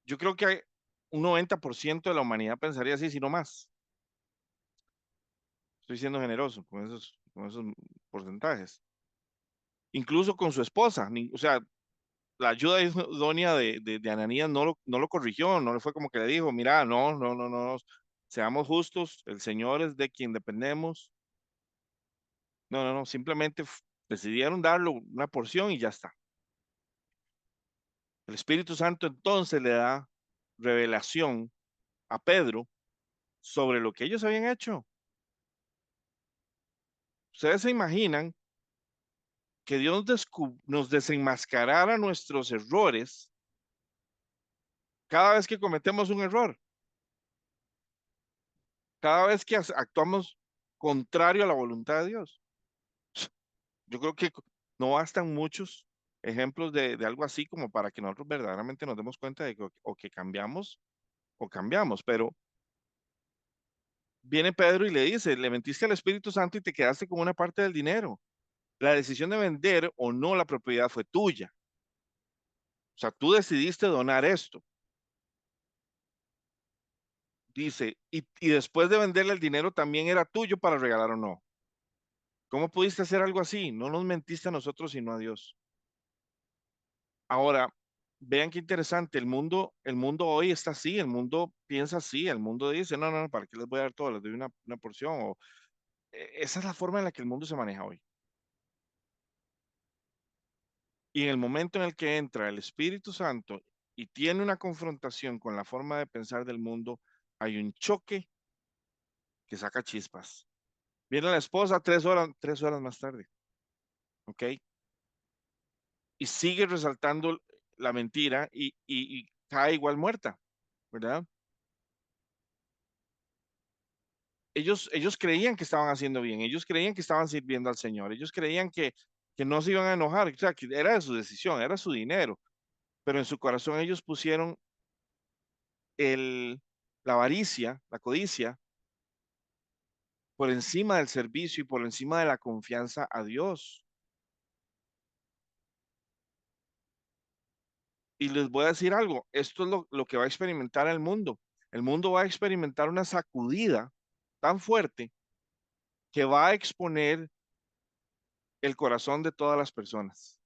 Yo creo que un 90% de la humanidad pensaría así, si no más. Estoy siendo generoso con esos porcentajes. Incluso con su esposa, o sea, la ayuda idónea de Ananías no lo corrigió, no le fue como que le dijo, mira, no, seamos justos, el Señor es de quien dependemos. No, simplemente decidieron darle una porción y ya está. El Espíritu Santo entonces le da revelación a Pedro sobre lo que ellos habían hecho. Ustedes se imaginan que Dios nos desenmascarara nuestros errores cada vez que cometemos un error, cada vez que actuamos contrario a la voluntad de Dios. Yo creo que no bastan muchos ejemplos de algo así como para que nosotros verdaderamente nos demos cuenta de que o que cambiamos o cambiamos, pero viene Pedro y le dice, le mentiste al Espíritu Santo y te quedaste con una parte del dinero. La decisión de vender o no la propiedad fue tuya. O sea, tú decidiste donar esto. Dice, y después de venderle el dinero también era tuyo para regalar o no. ¿Cómo pudiste hacer algo así? No nos mentiste a nosotros, sino a Dios. Ahora, vean qué interesante, el mundo hoy está así, el mundo piensa así, el mundo dice, no, ¿para qué les voy a dar todo? Les doy una porción. Esa es la forma en la que el mundo se maneja hoy. Y en el momento en el que entra el Espíritu Santo y tiene una confrontación con la forma de pensar del mundo, hay un choque que saca chispas. Viene la esposa 3 horas más tarde, ¿ok? Y sigue resaltando la mentira y cae igual muerta, ¿verdad? Ellos creían que estaban haciendo bien, ellos creían que estaban sirviendo al Señor, ellos creían que no se iban a enojar, o sea, que era de su decisión, era su dinero, pero en su corazón ellos pusieron la avaricia, la codicia, por encima del servicio y por encima de la confianza a Dios. Y les voy a decir algo, esto es lo que va a experimentar el mundo. El mundo va a experimentar una sacudida tan fuerte que va a exponer el corazón de todas las personas.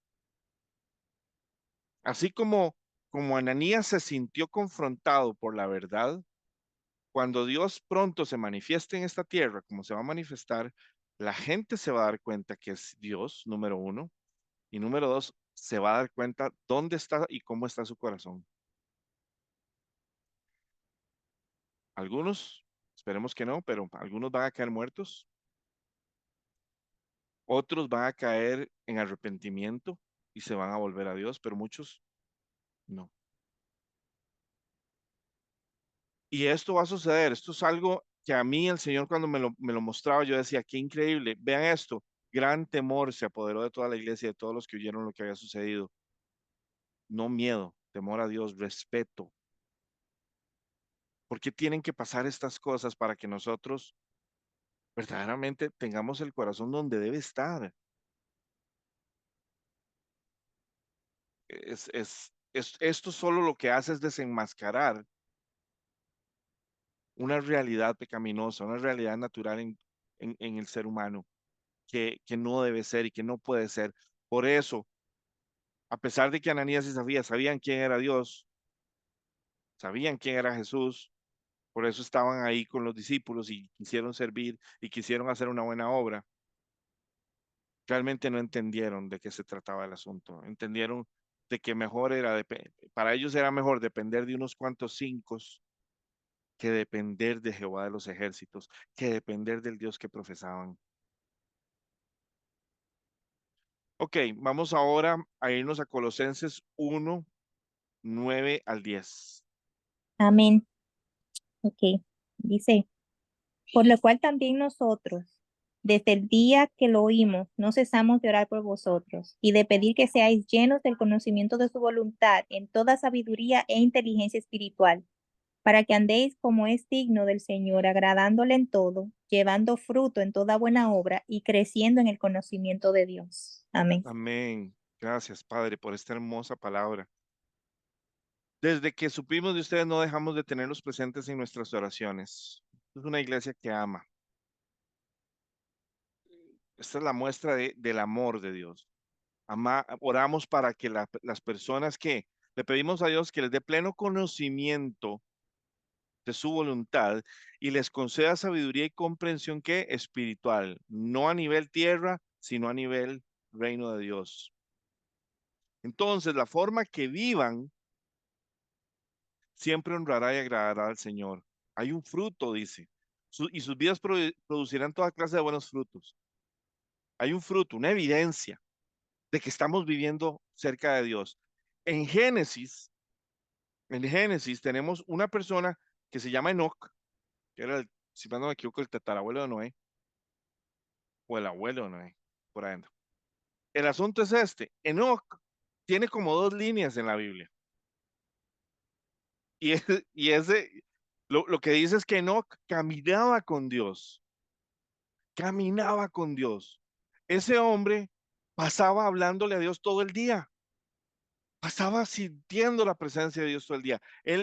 Así como Ananías se sintió confrontado por la verdad, cuando Dios pronto se manifieste en esta tierra, como se va a manifestar, la gente se va a dar cuenta que es Dios, número uno, y número dos, se va a dar cuenta dónde está y cómo está su corazón. Algunos, esperemos que no, pero algunos van a caer muertos, otros van a caer en arrepentimiento y se van a volver a Dios, pero muchos no. Y esto va a suceder, esto es algo que a mí el Señor cuando me lo mostraba, yo decía, qué increíble, vean esto, gran temor se apoderó de toda la iglesia, de todos los que oyeron lo que había sucedido. No miedo, temor a Dios, respeto. ¿Por qué tienen que pasar estas cosas para que nosotros verdaderamente tengamos el corazón donde debe estar? Esto solo lo que hace es desenmascarar una realidad pecaminosa, una realidad natural en el ser humano que no debe ser y que no puede ser. Por eso, a pesar de que Ananías y Zafira sabían quién era Dios, sabían quién era Jesús, por eso estaban ahí con los discípulos y quisieron servir y quisieron hacer una buena obra. Realmente no entendieron de qué se trataba el asunto. Entendieron de que mejor era, para ellos era mejor depender de unos cuantos cinco que depender de Jehová de los ejércitos, que depender del Dios que profesaban. Ok, vamos ahora a irnos a Colosenses 1:9 al 10. Amén. Ok. Dice, por lo cual también nosotros, desde el día que lo oímos, no cesamos de orar por vosotros y de pedir que seáis llenos del conocimiento de su voluntad en toda sabiduría e inteligencia espiritual, para que andéis como es digno del Señor, agradándole en todo, llevando fruto en toda buena obra y creciendo en el conocimiento de Dios. Amén. Amén. Gracias, Padre, por esta hermosa palabra. Desde que supimos de ustedes, no dejamos de tenerlos presentes en nuestras oraciones. Es una iglesia que ama. Esta es la muestra del amor de Dios. Oramos para que las personas que le pedimos a Dios que les dé pleno conocimiento de su voluntad y les conceda sabiduría y comprensión que espiritual, no a nivel tierra, sino a nivel reino de Dios. Entonces, la forma que vivan siempre honrará y agradará al Señor. Hay un fruto, dice, y sus vidas producirán toda clase de buenos frutos. Hay un fruto, una evidencia de que estamos viviendo cerca de Dios. En Génesis, en Génesis tenemos una persona que se llama Enoc, que era, si no me equivoco, el tatarabuelo de Noé, o el abuelo de Noé, por ahí anda. El asunto es este, Enoc tiene como dos líneas en la Biblia. Y lo que dice es que Enoc caminaba con Dios. Ese hombre pasaba hablándole a Dios todo el día, pasaba sintiendo la presencia de Dios todo el día.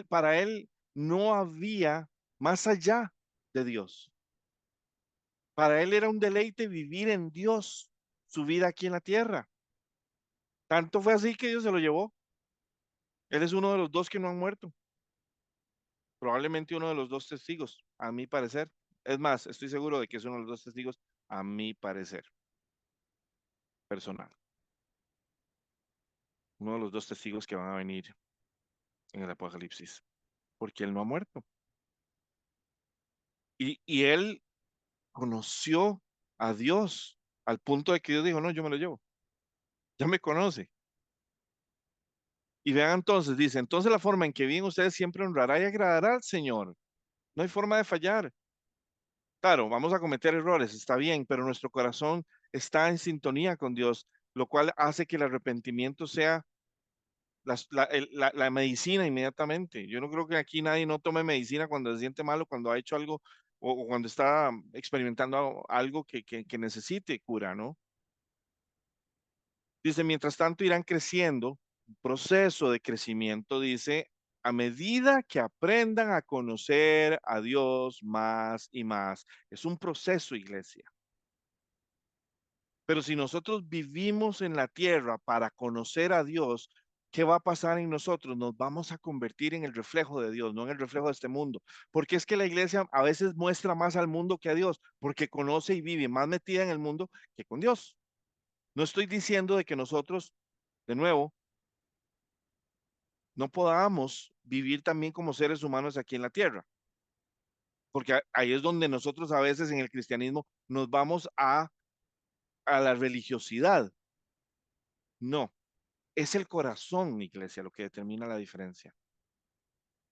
Para él no había más allá de Dios. Para él era un deleite vivir en Dios, su vida aquí en la tierra. Tanto fue así que Dios se lo llevó. Él es uno de los dos que no han muerto. Probablemente uno de los dos testigos, a mi parecer. Es más, estoy seguro de que es uno de los dos testigos, a mi parecer personal. Uno de los dos testigos que van a venir en el Apocalipsis, porque él no ha muerto. Y él conoció a Dios, al punto de que Dios dijo, no, yo me lo llevo, ya me conoce. Y vean entonces, dice, entonces la forma en que viven ustedes siempre honrará y agradará al Señor. No hay forma de fallar. Claro, vamos a cometer errores, está bien, pero nuestro corazón está en sintonía con Dios, lo cual hace que el arrepentimiento sea la medicina inmediatamente. Yo no creo que aquí nadie no tome medicina cuando se siente malo, cuando ha hecho algo o cuando está experimentando algo que necesite cura, ¿no? Dice, mientras tanto irán creciendo, un proceso de crecimiento, dice, a medida que aprendan a conocer a Dios más y más. Es un proceso, iglesia. Pero si nosotros vivimos en la tierra para conocer a Dios, ¿qué va a pasar en nosotros? Nos vamos a convertir en el reflejo de Dios, no en el reflejo de este mundo. Porque es que la iglesia a veces muestra más al mundo que a Dios, porque conoce y vive más metida en el mundo que con Dios. No estoy diciendo de que nosotros, de nuevo, no podamos vivir también como seres humanos aquí en la tierra. Porque ahí es donde nosotros a veces en el cristianismo nos vamos a la religiosidad. No, es el corazón, iglesia, lo que determina la diferencia.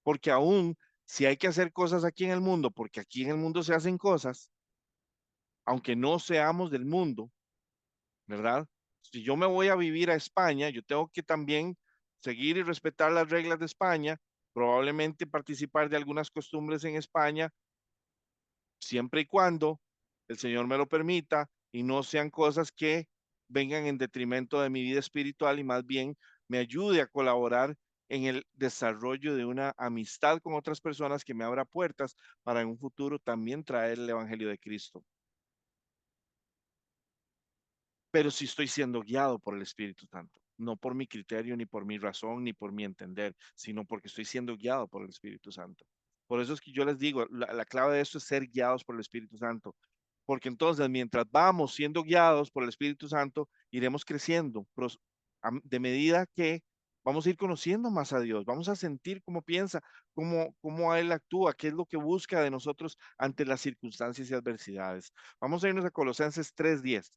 Porque aún si hay que hacer cosas aquí en el mundo, porque aquí en el mundo se hacen cosas, aunque no seamos del mundo, ¿verdad? Si yo me voy a vivir a España, yo tengo que también seguir y respetar las reglas de España, probablemente participar de algunas costumbres en España, siempre y cuando el Señor me lo permita y no sean cosas que vengan en detrimento de mi vida espiritual y más bien me ayude a colaborar en el desarrollo de una amistad con otras personas que me abra puertas para en un futuro también traer el Evangelio de Cristo. Pero sí estoy siendo guiado por el Espíritu Santo, no por mi criterio, ni por mi razón, ni por mi entender, sino porque estoy siendo guiado por el Espíritu Santo. Por eso es que yo les digo, la clave de esto es ser guiados por el Espíritu Santo, porque entonces mientras vamos siendo guiados por el Espíritu Santo, iremos creciendo de medida que vamos a ir conociendo más a Dios, vamos a sentir cómo piensa, cómo Él actúa, qué es lo que busca de nosotros ante las circunstancias y adversidades. Vamos a irnos a Colosenses 3:10.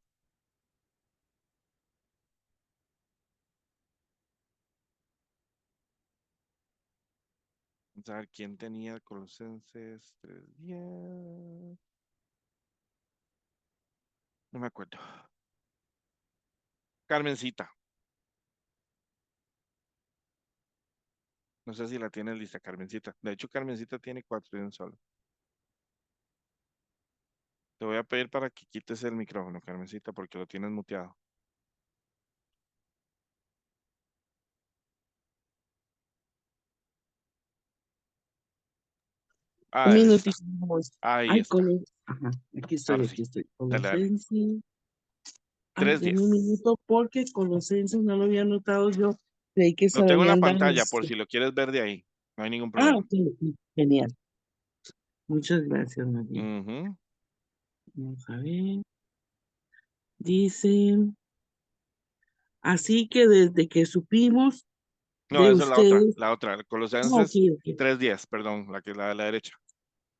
Vamos a ver quién tenía Colosenses 3:10. No me acuerdo. Carmencita. No sé si la tiene lista, Carmencita. De hecho, Carmencita tiene 4 y un solo. Te voy a pedir para que quites el micrófono, Carmencita, porque lo tienes muteado. Un Ahí está. minutito. Vamos. Ahí Ay, está. ajá, aquí Ahora estoy, sí. aquí estoy. Dale, dale. Colosenses. Ay, denme un 3:10. minuto porque Colosenses no lo había notado yo. Creí que Lo se tengo en la habían dado. pantalla por si lo quieres ver de ahí. No hay ningún Ah, problema. ok, ok, genial. Muchas gracias, María. Ujú. Vamos a ver. Dice, así que desde que supimos No, de esa es la otra. ustedes. La otra. Ah, ok, Colosenses ok. 3:10, perdón, la que es la de la derecha.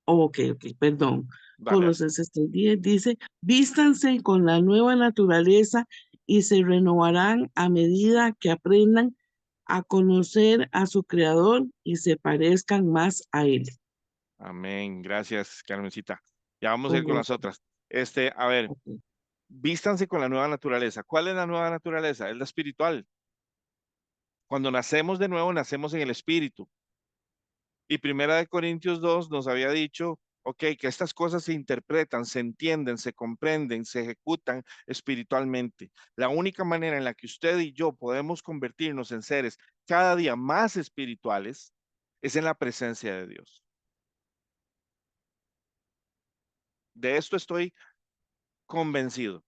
Ok, ok, perdón. Dale, dale. Colosenses 3:10 dice, vístanse con la nueva naturaleza y se renovarán a medida que aprendan a conocer a su Creador y se parezcan más a Él. Amén. Gracias, Carmencita. Ya vamos a Con ir con las gusto. otras. A ver, Ok. vístanse con la nueva naturaleza. ¿Cuál es la nueva naturaleza? Es la espiritual. Cuando nacemos de nuevo, nacemos en el espíritu. Y Primera de Corintios 2 nos había dicho, ok, que estas cosas se interpretan, se entienden, se comprenden, se ejecutan espiritualmente. La única manera en la que usted y yo podemos convertirnos en seres cada día más espirituales es en la presencia de Dios. De esto estoy convencido.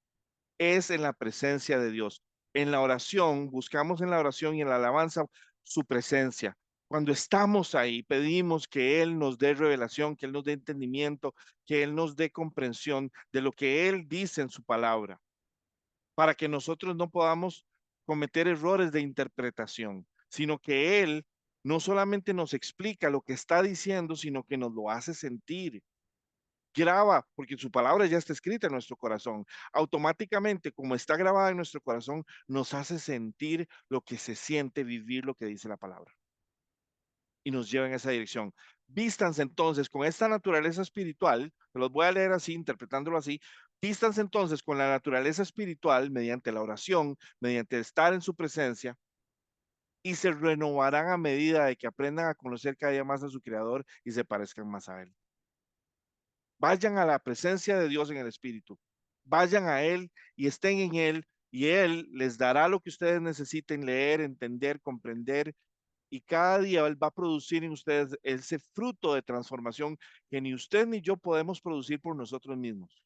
Es en la presencia de Dios. En la oración, buscamos en la oración y en la alabanza su presencia. Cuando estamos ahí, pedimos que Él nos dé revelación, que Él nos dé entendimiento, que Él nos dé comprensión de lo que Él dice en su palabra, para que nosotros no podamos cometer errores de interpretación, sino que Él no solamente nos explica lo que está diciendo, sino que nos lo hace sentir. graba, porque su palabra ya está escrita en nuestro corazón. Automáticamente, como está grabada en nuestro corazón, nos hace sentir lo que se siente, vivir lo que dice la palabra. Y nos lleva en esa dirección. Vístanse entonces con esta naturaleza espiritual, se los voy a leer así, interpretándolo así. Vístanse entonces con la naturaleza espiritual mediante la oración, mediante estar en su presencia, y se renovarán a medida de que aprendan a conocer cada día más a su Creador y se parezcan más a Él. Vayan a la presencia de Dios en el Espíritu. Vayan a Él y estén en Él, y Él les dará lo que ustedes necesiten leer, entender, comprender, y cada día Él va a producir en ustedes ese fruto de transformación que ni usted ni yo podemos producir por nosotros mismos.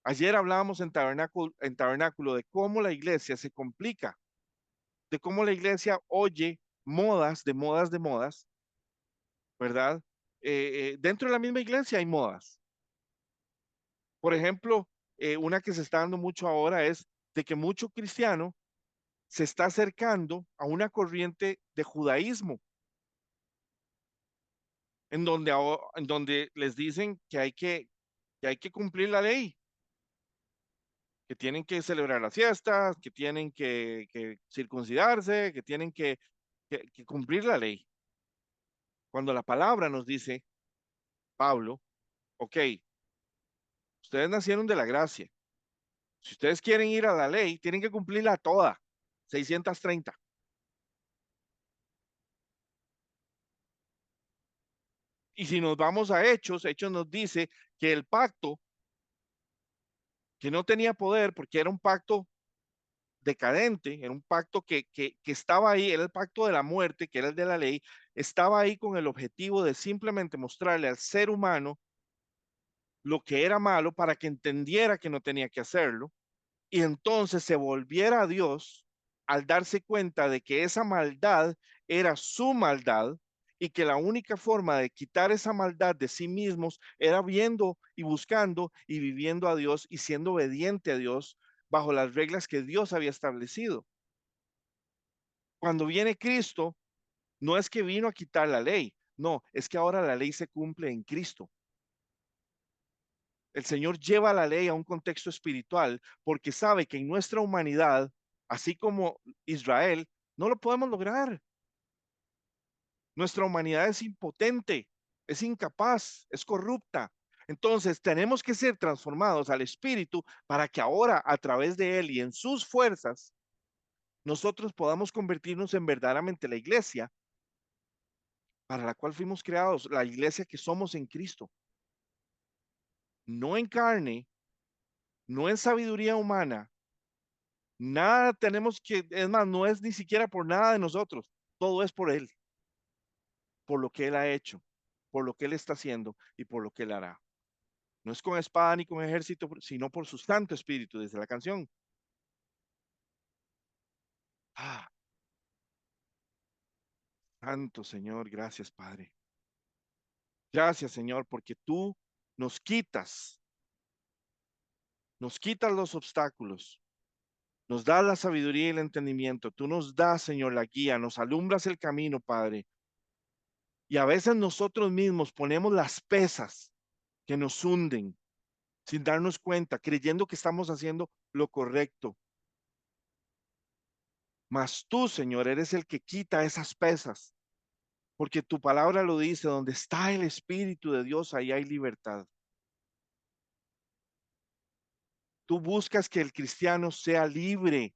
Ayer hablábamos en tabernáculo de cómo la iglesia se complica, de cómo la iglesia oye modas, ¿verdad? Dentro de la misma iglesia hay modas. Por ejemplo, una que se está dando mucho ahora es de que mucho cristiano se está acercando a una corriente de judaísmo, en donde les dicen que hay que cumplir la ley, que tienen que celebrar las fiestas, que tienen que circuncidarse, que tienen que cumplir la ley. Cuando la palabra nos dice, Pablo, ok, ustedes nacieron de la gracia. Si ustedes quieren ir a la ley, tienen que cumplirla toda, 630. Y si nos vamos a Hechos, Hechos nos dice que el pacto, que no tenía poder porque era un pacto decadente, era un pacto que estaba ahí, era el pacto de la muerte, que era el de la ley, estaba ahí con el objetivo de simplemente mostrarle al ser humano lo que era malo para que entendiera que no tenía que hacerlo y entonces se volviera a Dios al darse cuenta de que esa maldad era su maldad y que la única forma de quitar esa maldad de sí mismos era viendo y buscando y viviendo a Dios y siendo obediente a Dios bajo las reglas que Dios había establecido. Cuando viene Cristo, no es que vino a quitar la ley, no, es que ahora la ley se cumple en Cristo. El Señor lleva la ley a un contexto espiritual porque sabe que en nuestra humanidad, así como Israel, no lo podemos lograr. Nuestra humanidad es impotente, es incapaz, es corrupta. Entonces tenemos que ser transformados al Espíritu para que ahora a través de Él y en sus fuerzas, nosotros podamos convertirnos en verdaderamente la iglesia para la cual fuimos creados, la iglesia que somos en Cristo. No en carne, no en sabiduría humana, nada tenemos que, es más, no es ni siquiera por nada de nosotros, todo es por Él, por lo que Él ha hecho, por lo que Él está haciendo y por lo que Él hará. No es con espada ni con ejército, sino por su Santo Espíritu, desde la canción. Ah, Santo Señor, gracias Padre. Gracias Señor, porque tú nos quitas los obstáculos, nos das la sabiduría y el entendimiento, tú nos das, Señor, la guía, nos alumbras el camino, Padre. Y a veces nosotros mismos ponemos las pesas que nos hunden sin darnos cuenta, creyendo que estamos haciendo lo correcto. Mas tú, Señor, eres el que quita esas pesas, porque tu palabra lo dice, donde está el Espíritu de Dios, ahí hay libertad. Tú buscas que el cristiano sea libre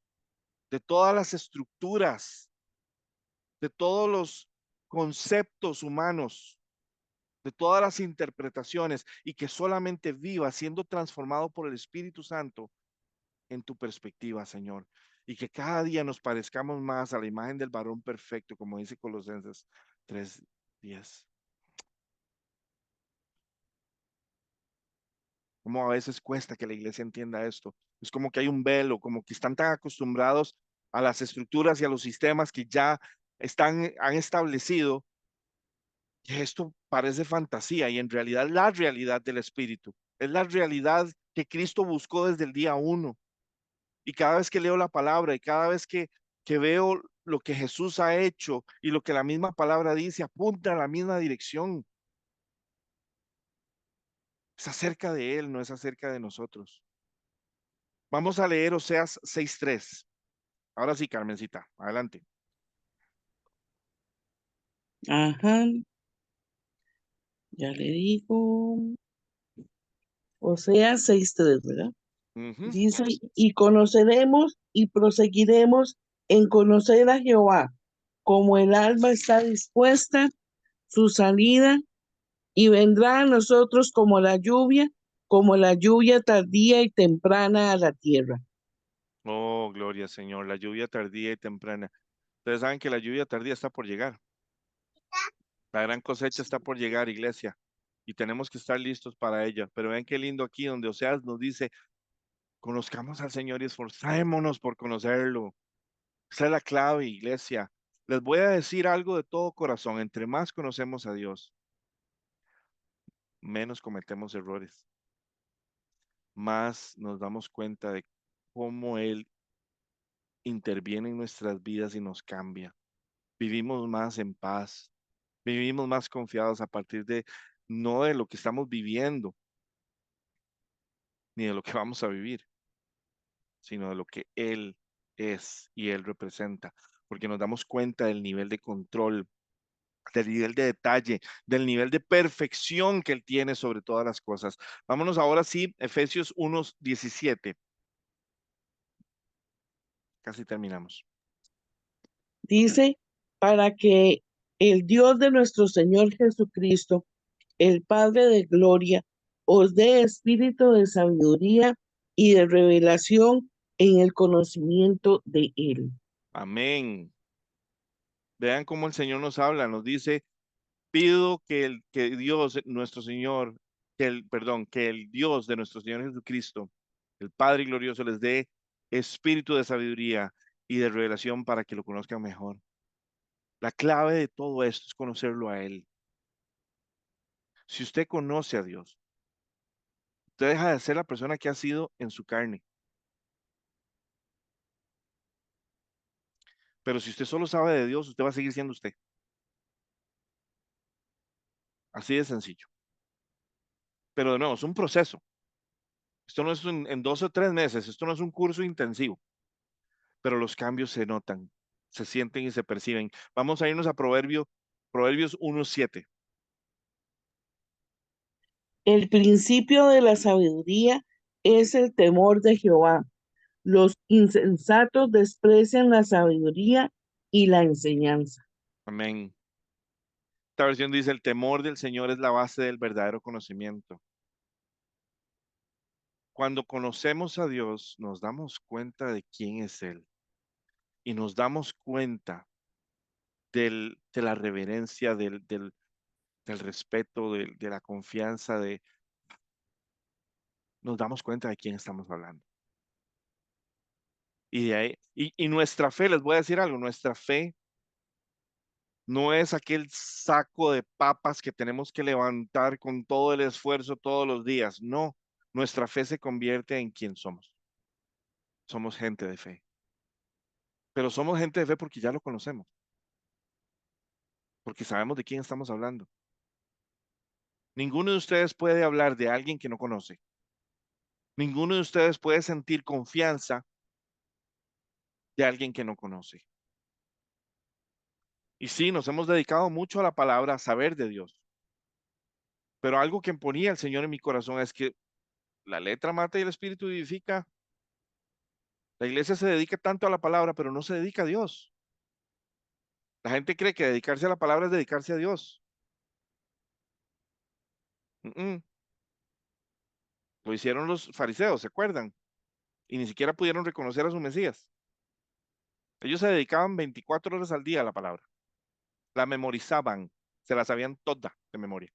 de todas las estructuras, de todos los conceptos humanos, de todas las interpretaciones y que solamente viva siendo transformado por el Espíritu Santo en tu perspectiva, Señor. Y que cada día nos parezcamos más a la imagen del varón perfecto, como dice Colosenses 3:10. Como a veces cuesta que la iglesia entienda esto. Es como que hay un velo, como que están tan acostumbrados a las estructuras y a los sistemas que ya han establecido, que esto parece fantasía y en realidad la realidad del Espíritu. Es la realidad que Cristo buscó desde el día uno. Y cada vez que leo la palabra y cada vez que veo lo que Jesús ha hecho y lo que la misma palabra dice, apunta a la misma dirección. Es acerca de Él, no es acerca de nosotros. Vamos a leer Oseas 6:3. Ahora sí, Carmencita, adelante. Ajá, ya le digo. Oseas 6:3, ¿verdad? Ujú. Dice, y conoceremos y proseguiremos en conocer a Jehová, como el alma está dispuesta, su salida, y vendrá a nosotros como la lluvia tardía y temprana a la tierra. Oh, gloria, Señor, la lluvia tardía y temprana. Ustedes saben que la lluvia tardía está por llegar. La gran cosecha está por llegar, iglesia, y tenemos que estar listos para ella. Pero ven qué lindo aquí donde Oseas nos dice, conozcamos al Señor y esforcémonos por conocerlo. Esa es la clave, iglesia. Les voy a decir algo de todo corazón. Entre más conocemos a Dios, menos cometemos errores. Más nos damos cuenta de cómo Él interviene en nuestras vidas y nos cambia. Vivimos más en paz. Vivimos más confiados a partir de no de lo que estamos viviendo, ni de lo que vamos a vivir, sino de lo que Él es y Él representa, porque nos damos cuenta del nivel de control, del nivel de detalle, del nivel de perfección que Él tiene sobre todas las cosas. Vámonos ahora sí, Efesios 1:17. Casi terminamos. Dice, para que el Dios de nuestro Señor Jesucristo, el Padre de gloria, os dé espíritu de sabiduría y de revelación en el conocimiento de Él. Amén. Vean cómo el Señor nos habla, nos dice, pido que Dios, nuestro Señor, que el Dios de nuestro Señor Jesucristo, el Padre glorioso, les dé espíritu de sabiduría y de revelación para que lo conozcan mejor. La clave de todo esto es conocerlo a Él. Si usted conoce a Dios, usted deja de ser la persona que ha sido en su carne. Pero si usted solo sabe de Dios, usted va a seguir siendo usted. Así de sencillo. Pero de nuevo, es un proceso. Esto no es en 2 o 3 meses, esto no es un curso intensivo, pero los cambios se notan, se sienten y se perciben. Vamos a irnos a Proverbios 1:7. El principio de la sabiduría es el temor de Jehová. Los insensatos desprecian la sabiduría y la enseñanza. Amén. Esta versión dice, el temor del Señor es la base del verdadero conocimiento. Cuando conocemos a Dios, nos damos cuenta de quién es Él y nos damos cuenta de la reverencia, del respeto, de la confianza, nos damos cuenta de quién estamos hablando. Y de ahí, y nuestra fe, les voy a decir algo, nuestra fe no es aquel saco de papas que tenemos que levantar con todo el esfuerzo todos los días. No, nuestra fe se convierte en quien somos. Somos gente de fe. Pero somos gente de fe porque ya lo conocemos, porque sabemos de quién estamos hablando. Ninguno de ustedes puede hablar de alguien que no conoce. Ninguno de ustedes puede sentir confianza de alguien que no conoce. Y sí, nos hemos dedicado mucho a la palabra, a saber de Dios. Pero algo que ponía el Señor en mi corazón es que la letra mata y el espíritu vivifica. La iglesia se dedica tanto a la palabra, pero no se dedica a Dios. La gente cree que dedicarse a la palabra es dedicarse a Dios. Lo hicieron los fariseos, ¿se acuerdan? Y ni siquiera pudieron reconocer a su Mesías. Ellos se dedicaban 24 horas al día a la palabra. La memorizaban, se la sabían toda de memoria.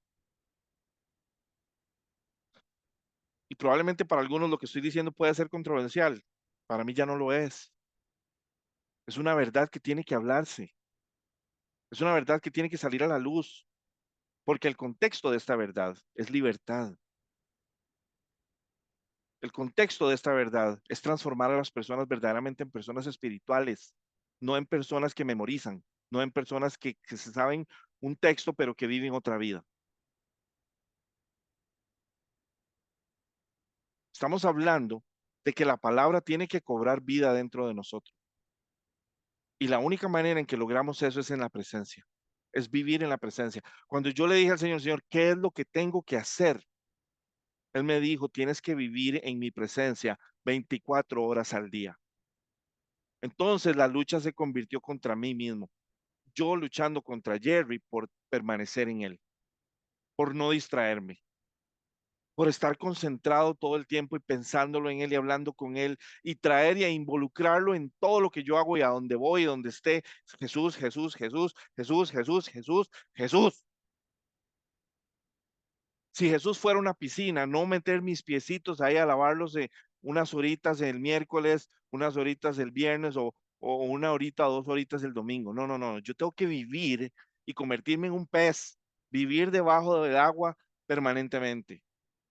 Y probablemente para algunos lo que estoy diciendo puede ser controversial. Para mí ya no lo es. Es una verdad que tiene que hablarse. Es una verdad que tiene que salir a la luz. Porque el contexto de esta verdad es libertad. El contexto de esta verdad es transformar a las personas verdaderamente en personas espirituales, no en personas que memorizan, no en personas que se saben un texto pero que viven otra vida. Estamos hablando de que la palabra tiene que cobrar vida dentro de nosotros. Y la única manera en que logramos eso es en la presencia, es vivir en la presencia. Cuando yo le dije al Señor, Señor, ¿qué es lo que tengo que hacer? Él me dijo, tienes que vivir en mi presencia 24 horas al día. Entonces la lucha se convirtió contra mí mismo. Yo luchando contra Jerry por permanecer en él, por no distraerme, por estar concentrado todo el tiempo y pensándolo en él y hablando con él y traer y a involucrarlo en todo lo que yo hago y a donde voy y donde esté. Jesús, Jesús, Jesús, Jesús, Jesús, Jesús, Jesús. Si Jesús fuera una piscina, no meter mis piecitos ahí a lavarlos de unas horitas el miércoles, unas horitas el viernes o una horita o 2 horitas el domingo. No, no, no. Yo tengo que vivir y convertirme en un pez, vivir debajo del agua permanentemente.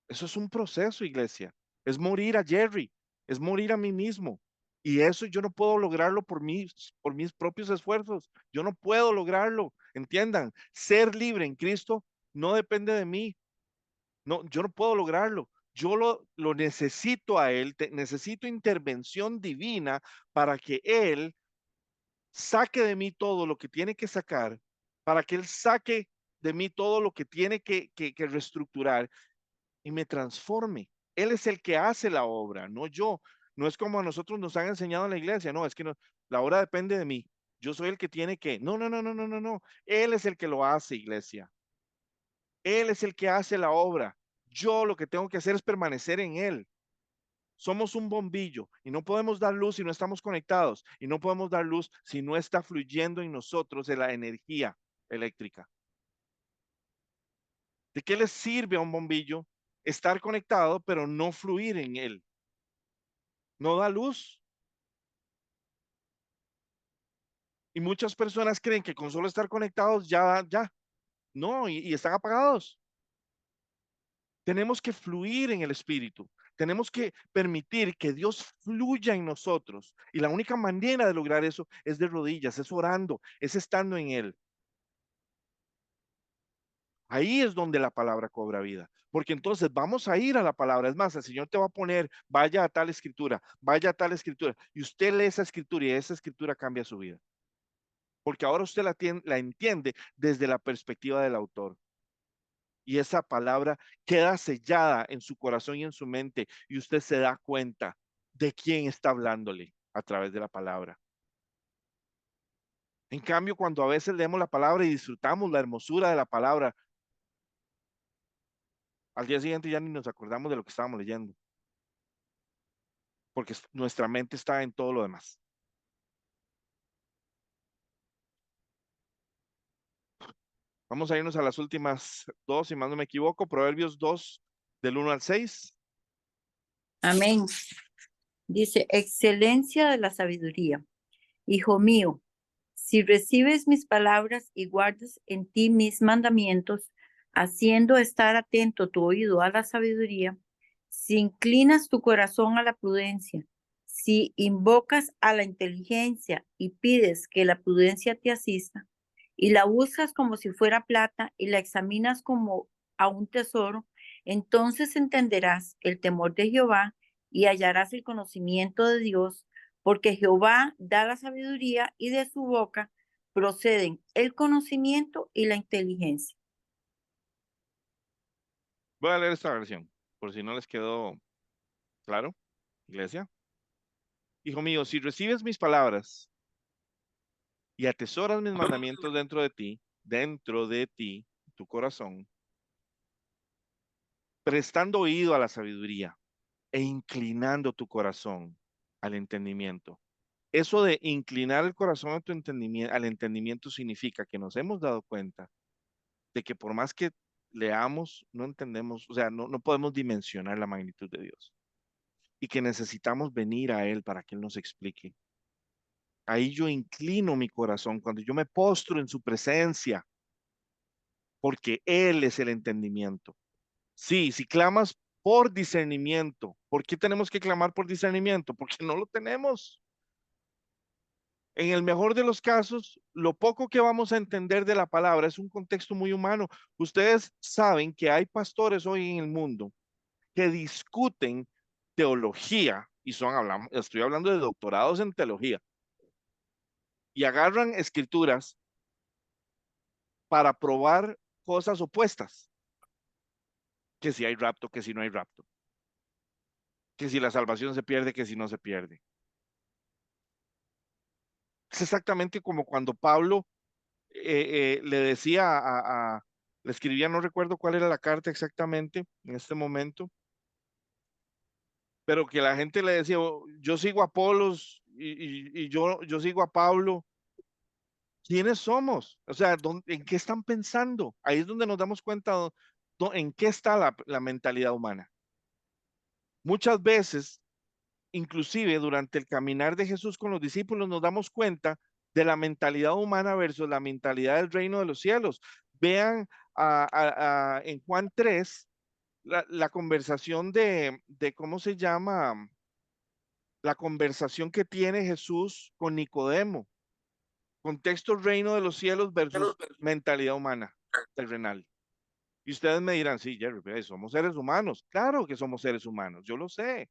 Eso es un proceso, iglesia. Es morir a Jerry, es morir a mí mismo. Y eso yo no puedo lograrlo por mis propios esfuerzos. Yo no puedo lograrlo. Entiendan, ser libre en Cristo no depende de mí. No, yo no puedo lograrlo. Yo lo necesito a Él, necesito intervención divina para que Él saque de mí todo lo que tiene que sacar, para que Él saque de mí todo lo que tiene que reestructurar y me transforme. Él es el que hace la obra, no yo. No es como a nosotros nos han enseñado en la iglesia, no, es que no, la obra depende de mí. Yo soy el que tiene que. No, no, no, no, no, no, no. Él es el que lo hace, iglesia. Él es el que hace la obra. Yo lo que tengo que hacer es permanecer en Él. Somos un bombillo y no podemos dar luz si no estamos conectados y no podemos dar luz si no está fluyendo en nosotros la energía eléctrica. ¿De qué le sirve a un bombillo estar conectado pero no fluir en él? No da luz. Y muchas personas creen que con solo estar conectados ya. No, y están apagados. Tenemos que fluir en el Espíritu. Tenemos que permitir que Dios fluya en nosotros. Y la única manera de lograr eso es de rodillas, es orando, es estando en Él. Ahí es donde la palabra cobra vida. Porque entonces vamos a ir a la palabra. Es más, el Señor te va a poner, vaya a tal escritura, vaya a tal escritura. Y usted lee esa escritura y esa escritura cambia su vida. Porque ahora usted la entiende desde la perspectiva del autor. Y esa palabra queda sellada en su corazón y en su mente y usted se da cuenta de quién está hablándole a través de la palabra. En cambio, cuando a veces leemos la palabra y disfrutamos la hermosura de la palabra, al día siguiente ya ni nos acordamos de lo que estábamos leyendo, porque nuestra mente está en todo lo demás. Vamos a irnos a las últimas dos, si más no me equivoco, Proverbios 2, del 1 al 6. Amén. Dice, excelencia de la sabiduría. Hijo mío, si recibes mis palabras y guardas en ti mis mandamientos, haciendo estar atento tu oído a la sabiduría, si inclinas tu corazón a la prudencia, si invocas a la inteligencia y pides que la prudencia te asista, y la buscas como si fuera plata y la examinas como a un tesoro, entonces entenderás el temor de Jehová y hallarás el conocimiento de Dios, porque Jehová da la sabiduría y de su boca proceden el conocimiento y la inteligencia. Voy a leer esta versión, por si no les quedó claro, iglesia. Hijo mío, si recibes mis palabras y atesoras mis mandamientos dentro de ti, tu corazón, prestando oído a la sabiduría e inclinando tu corazón al entendimiento. Eso de inclinar el corazón a tu entendimiento, al entendimiento significa que nos hemos dado cuenta de que por más que leamos, no entendemos, o sea, no podemos dimensionar la magnitud de Dios y que necesitamos venir a Él para que Él nos explique. Ahí yo inclino mi corazón cuando yo me postro en su presencia, porque Él es el entendimiento. Sí, si clamas por discernimiento, ¿por qué tenemos que clamar por discernimiento? Porque no lo tenemos. En el mejor de los casos, lo poco que vamos a entender de la palabra es un contexto muy humano. Ustedes saben que hay pastores hoy en el mundo que discuten teología, y estoy hablando de doctorados en teología, y agarran escrituras para probar cosas opuestas, que si hay rapto, que si no hay rapto, que si la salvación se pierde, que si no se pierde. Es exactamente como cuando Pablo le decía le escribía, no recuerdo cuál era la carta exactamente en este momento, pero que la gente le decía, "Oh, yo sigo a Apolos y yo sigo a Pablo". ¿Quiénes somos? O sea, ¿en qué están pensando? Ahí es donde nos damos cuenta en qué está la mentalidad humana. Muchas veces, inclusive durante el caminar de Jesús con los discípulos, nos damos cuenta de la mentalidad humana versus la mentalidad del reino de los cielos. Vean en Juan 3 la conversación de, ¿cómo se llama? La conversación que tiene Jesús con Nicodemo. Contexto reino de los cielos versus mentalidad humana, terrenal. Y ustedes me dirán, sí, Jerry, somos seres humanos. Claro que somos seres humanos, yo lo sé.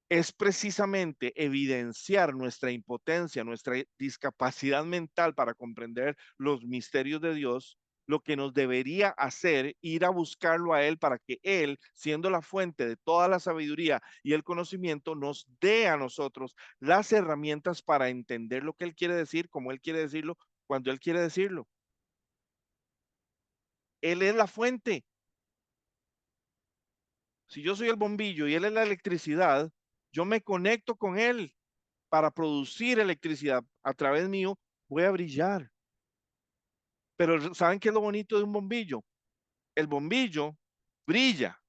Es precisamente evidenciar nuestra impotencia, nuestra discapacidad mental para comprender los misterios de Dios, lo que nos debería hacer ir a buscarlo a Él para que Él, siendo la fuente de toda la sabiduría y el conocimiento, nos dé a nosotros las herramientas para entender lo que Él quiere decir, como Él quiere decirlo, cuando Él quiere decirlo. Él es la fuente. Si yo soy el bombillo y Él es la electricidad, yo me conecto con Él para producir electricidad a través mío, voy a brillar. Pero ¿saben qué es lo bonito de un bombillo? El bombillo brilla,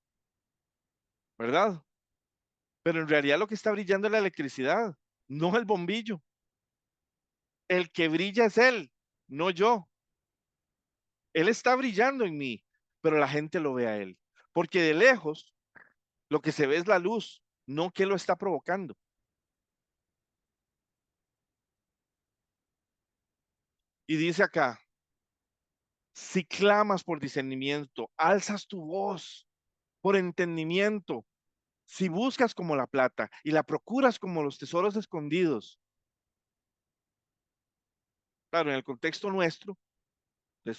¿verdad? Pero en realidad lo que está brillando es la electricidad, no el bombillo. El que brilla es él, no yo. Él está brillando en mí, pero la gente lo ve a él. Porque de lejos lo que se ve es la luz, no que lo está provocando. Y dice acá, si clamas por discernimiento, alzas tu voz por entendimiento, si buscas como la plata y la procuras como los tesoros escondidos. Claro, en el contexto nuestro, de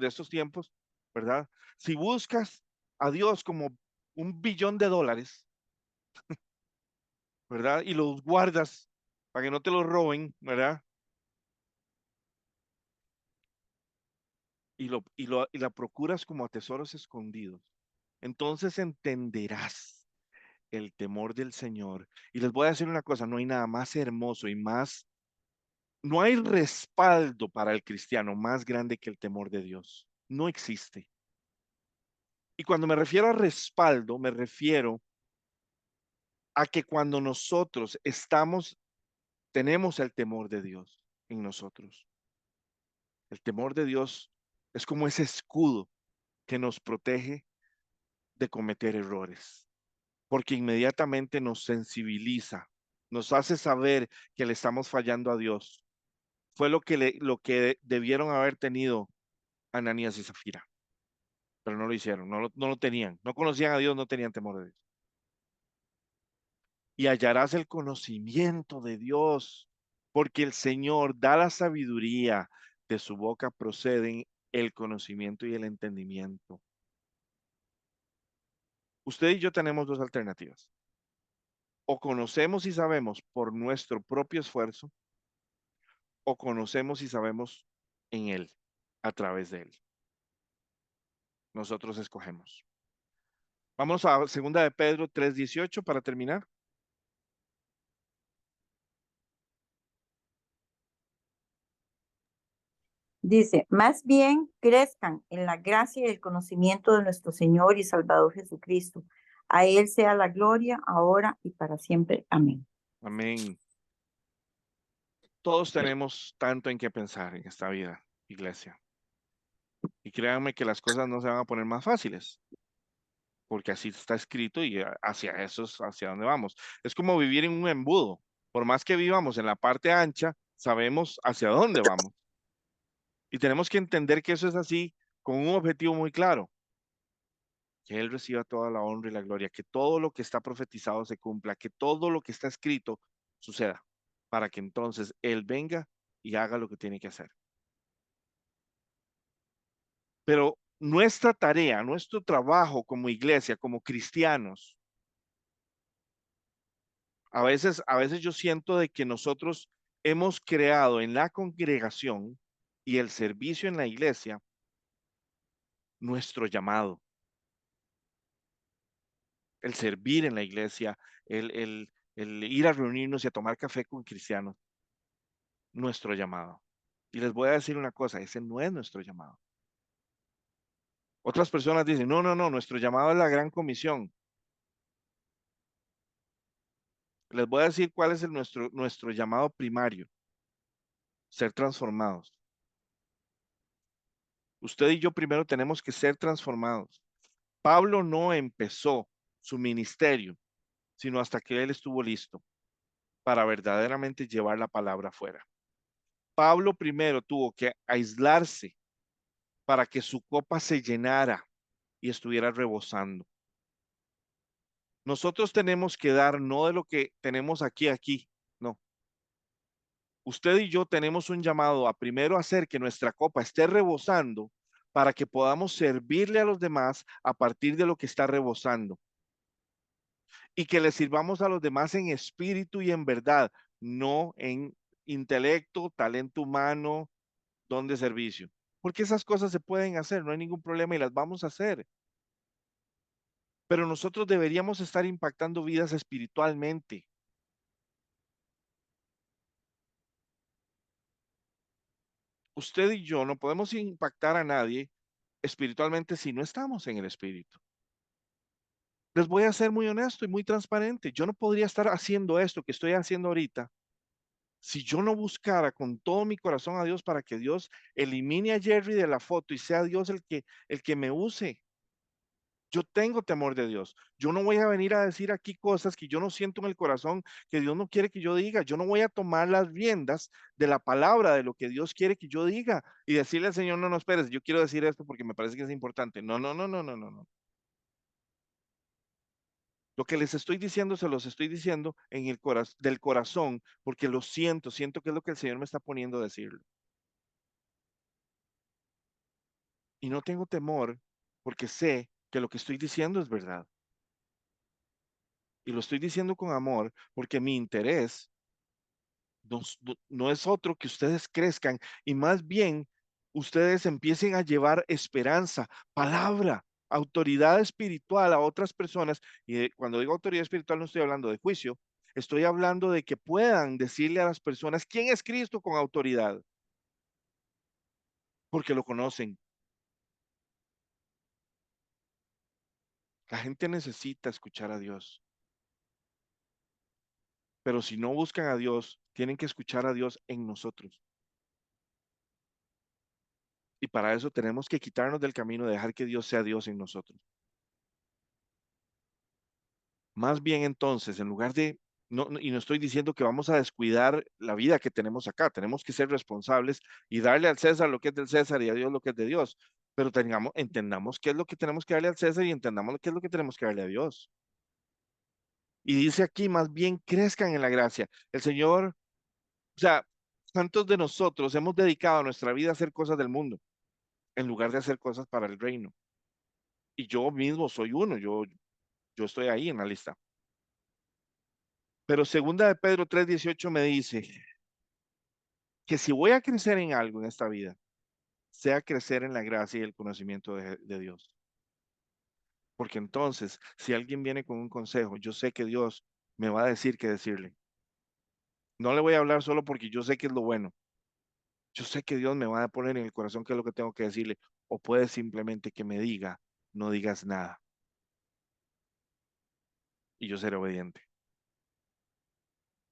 estos tiempos, ¿verdad? Si buscas a Dios como $1 billón, ¿verdad? Y los guardas para que no te los roben, ¿verdad? Y la procuras como a tesoros escondidos. Entonces entenderás el temor del Señor. Y les voy a decir una cosa, no hay nada más hermoso y más, no hay respaldo para el cristiano más grande que el temor de Dios. No existe. Y cuando me refiero a respaldo, me refiero a que cuando nosotros tenemos el temor de Dios en nosotros. El temor de Dios es como ese escudo que nos protege de cometer errores, porque inmediatamente nos sensibiliza, nos hace saber que le estamos fallando a Dios. Fue lo que debieron haber tenido Ananías y Zafira, pero no lo hicieron, no lo tenían, no conocían a Dios, no tenían temor de Dios. Y hallarás el conocimiento de Dios, porque el Señor da la sabiduría, de su boca proceden el conocimiento y el entendimiento. Usted y yo tenemos dos alternativas. O conocemos y sabemos por nuestro propio esfuerzo, o conocemos y sabemos en Él, a través de Él. Nosotros escogemos. Vamos a 2 de Pedro 3:18 para terminar. Dice, más bien crezcan en la gracia y el conocimiento de nuestro Señor y Salvador Jesucristo. A Él sea la gloria, ahora y para siempre. Amén. Amén. Todos tenemos tanto en qué pensar en esta vida, iglesia. Y créanme que las cosas no se van a poner más fáciles, porque así está escrito y hacia eso es hacia dónde vamos. Es como vivir en un embudo. Por más que vivamos en la parte ancha, sabemos hacia dónde vamos. Y tenemos que entender que eso es así con un objetivo muy claro. que Él reciba toda la honra y la gloria, que todo lo que está profetizado se cumpla, que todo lo que está escrito suceda, para que entonces Él venga y haga lo que tiene que hacer. Pero nuestra tarea, nuestro trabajo como iglesia, como cristianos, a veces yo siento de que nosotros hemos creado en la congregación y el servicio en la iglesia nuestro llamado, el servir en la iglesia, el ir a reunirnos y a tomar café con cristianos, nuestro llamado. Y les voy a decir una cosa, ese no es nuestro llamado. Otras personas dicen, no, no, no, nuestro llamado es la gran comisión. Les voy a decir cuál es nuestro llamado primario, ser transformados. Usted y yo primero tenemos que ser transformados. Pablo no empezó su ministerio, sino hasta que él estuvo listo para verdaderamente llevar la palabra afuera. Pablo primero tuvo que aislarse para que su copa se llenara y estuviera rebosando. Nosotros tenemos que dar no de lo que tenemos aquí, no. Usted y yo tenemos un llamado a primero hacer que nuestra copa esté rebosando para que podamos servirle a los demás a partir de lo que está rebosando. Y que le sirvamos a los demás en espíritu y en verdad, no en intelecto, talento humano, don de servicio. Porque esas cosas se pueden hacer, no hay ningún problema y las vamos a hacer. Pero nosotros deberíamos estar impactando vidas espiritualmente. Usted y yo no podemos impactar a nadie espiritualmente si no estamos en el espíritu. Les voy a ser muy honesto y muy transparente. Yo no podría estar haciendo esto que estoy haciendo ahorita si yo no buscara con todo mi corazón a Dios para que Dios elimine a Jerry de la foto y sea Dios el que me use. Yo tengo temor de Dios. Yo no voy a venir a decir aquí cosas que yo no siento en el corazón, que Dios no quiere que yo diga. Yo no voy a tomar las riendas de la palabra, de lo que Dios quiere que yo diga y decirle al Señor, no, no, esperes, yo quiero decir esto porque me parece que es importante. No, no, no, no, no, no, no. Lo que les estoy diciendo, se los estoy diciendo en el del corazón, porque lo siento que es lo que el Señor me está poniendo a decirlo. Y no tengo temor porque sé que lo que estoy diciendo es verdad. Y lo estoy diciendo con amor porque mi interés no es otro que ustedes crezcan y más bien ustedes empiecen a llevar esperanza, palabra, autoridad espiritual a otras personas. Y cuando digo autoridad espiritual no estoy hablando de juicio, estoy hablando de que puedan decirle a las personas quién es Cristo con autoridad, porque lo conocen. La gente necesita escuchar a Dios, pero si no buscan a Dios, tienen que escuchar a Dios en nosotros. Y para eso tenemos que quitarnos del camino, dejar que Dios sea Dios en nosotros. Más bien entonces, en lugar de, y no estoy diciendo que vamos a descuidar la vida que tenemos acá, tenemos que ser responsables y darle al César lo que es del César y a Dios lo que es de Dios, pero entendamos qué es lo que tenemos que darle al César y entendamos qué es lo que tenemos que darle a Dios. Y dice aquí, más bien crezcan en la gracia. El Señor, o sea, tantos de nosotros hemos dedicado nuestra vida a hacer cosas del mundo, en lugar de hacer cosas para el reino. Y yo mismo soy uno, yo estoy ahí en la lista. Pero segunda de Pedro 3:18 me dice que si voy a crecer en algo en esta vida, sea crecer en la gracia y el conocimiento de Dios. Porque entonces, si alguien viene con un consejo, yo sé que Dios me va a decir qué decirle. No le voy a hablar solo porque yo sé que es lo bueno. Yo sé que Dios me va a poner en el corazón qué es lo que tengo que decirle. O puede simplemente que me diga, no digas nada. Y yo seré obediente.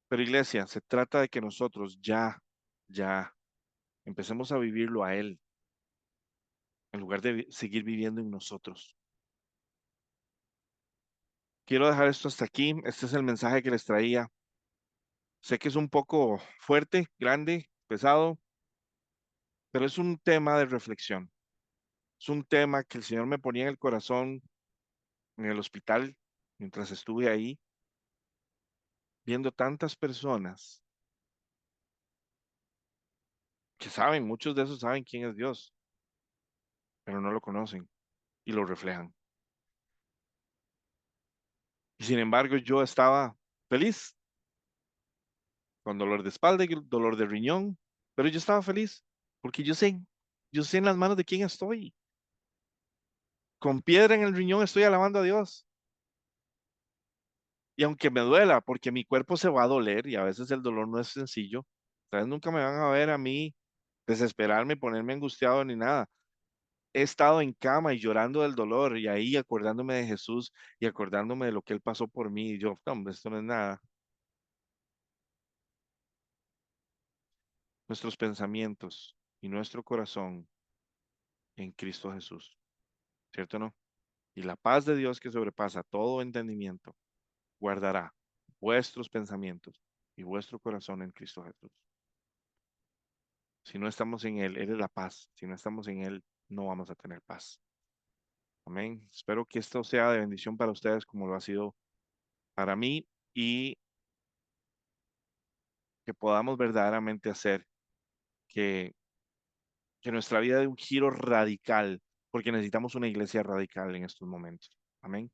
Pero iglesia, se trata de que nosotros ya empecemos a vivirlo a Él, en lugar de seguir viviendo en nosotros. Quiero dejar esto hasta aquí. Este es el mensaje que les traía. Sé que es un poco fuerte, grande, pesado, pero es un tema de reflexión. Es un tema que el Señor me ponía en el corazón en el hospital, mientras estuve ahí, viendo tantas personas que saben, muchos de esos saben quién es Dios, pero no lo conocen y lo reflejan. Y sin embargo, yo estaba feliz, con dolor de espalda y dolor de riñón, pero yo estaba feliz, porque yo sé en las manos de quién estoy. Con piedra en el riñón estoy alabando a Dios. Y aunque me duela, porque mi cuerpo se va a doler y a veces el dolor no es sencillo, ustedes nunca me van a ver a mí desesperarme, ponerme angustiado ni nada. He estado en cama y llorando del dolor y ahí acordándome de Jesús y acordándome de lo que Él pasó por mí. Y yo, "No, hombre, esto no es nada". Nuestros pensamientos y nuestro corazón en Cristo Jesús, ¿cierto o no? Y la paz de Dios que sobrepasa todo entendimiento guardará vuestros pensamientos y vuestro corazón en Cristo Jesús. Si no estamos en Él es la paz. Si no estamos en Él, no vamos a tener paz. Amén. Espero que esto sea de bendición para ustedes como lo ha sido para mí y que podamos verdaderamente hacer que, que nuestra vida dé un giro radical, porque necesitamos una iglesia radical en estos momentos. Amén.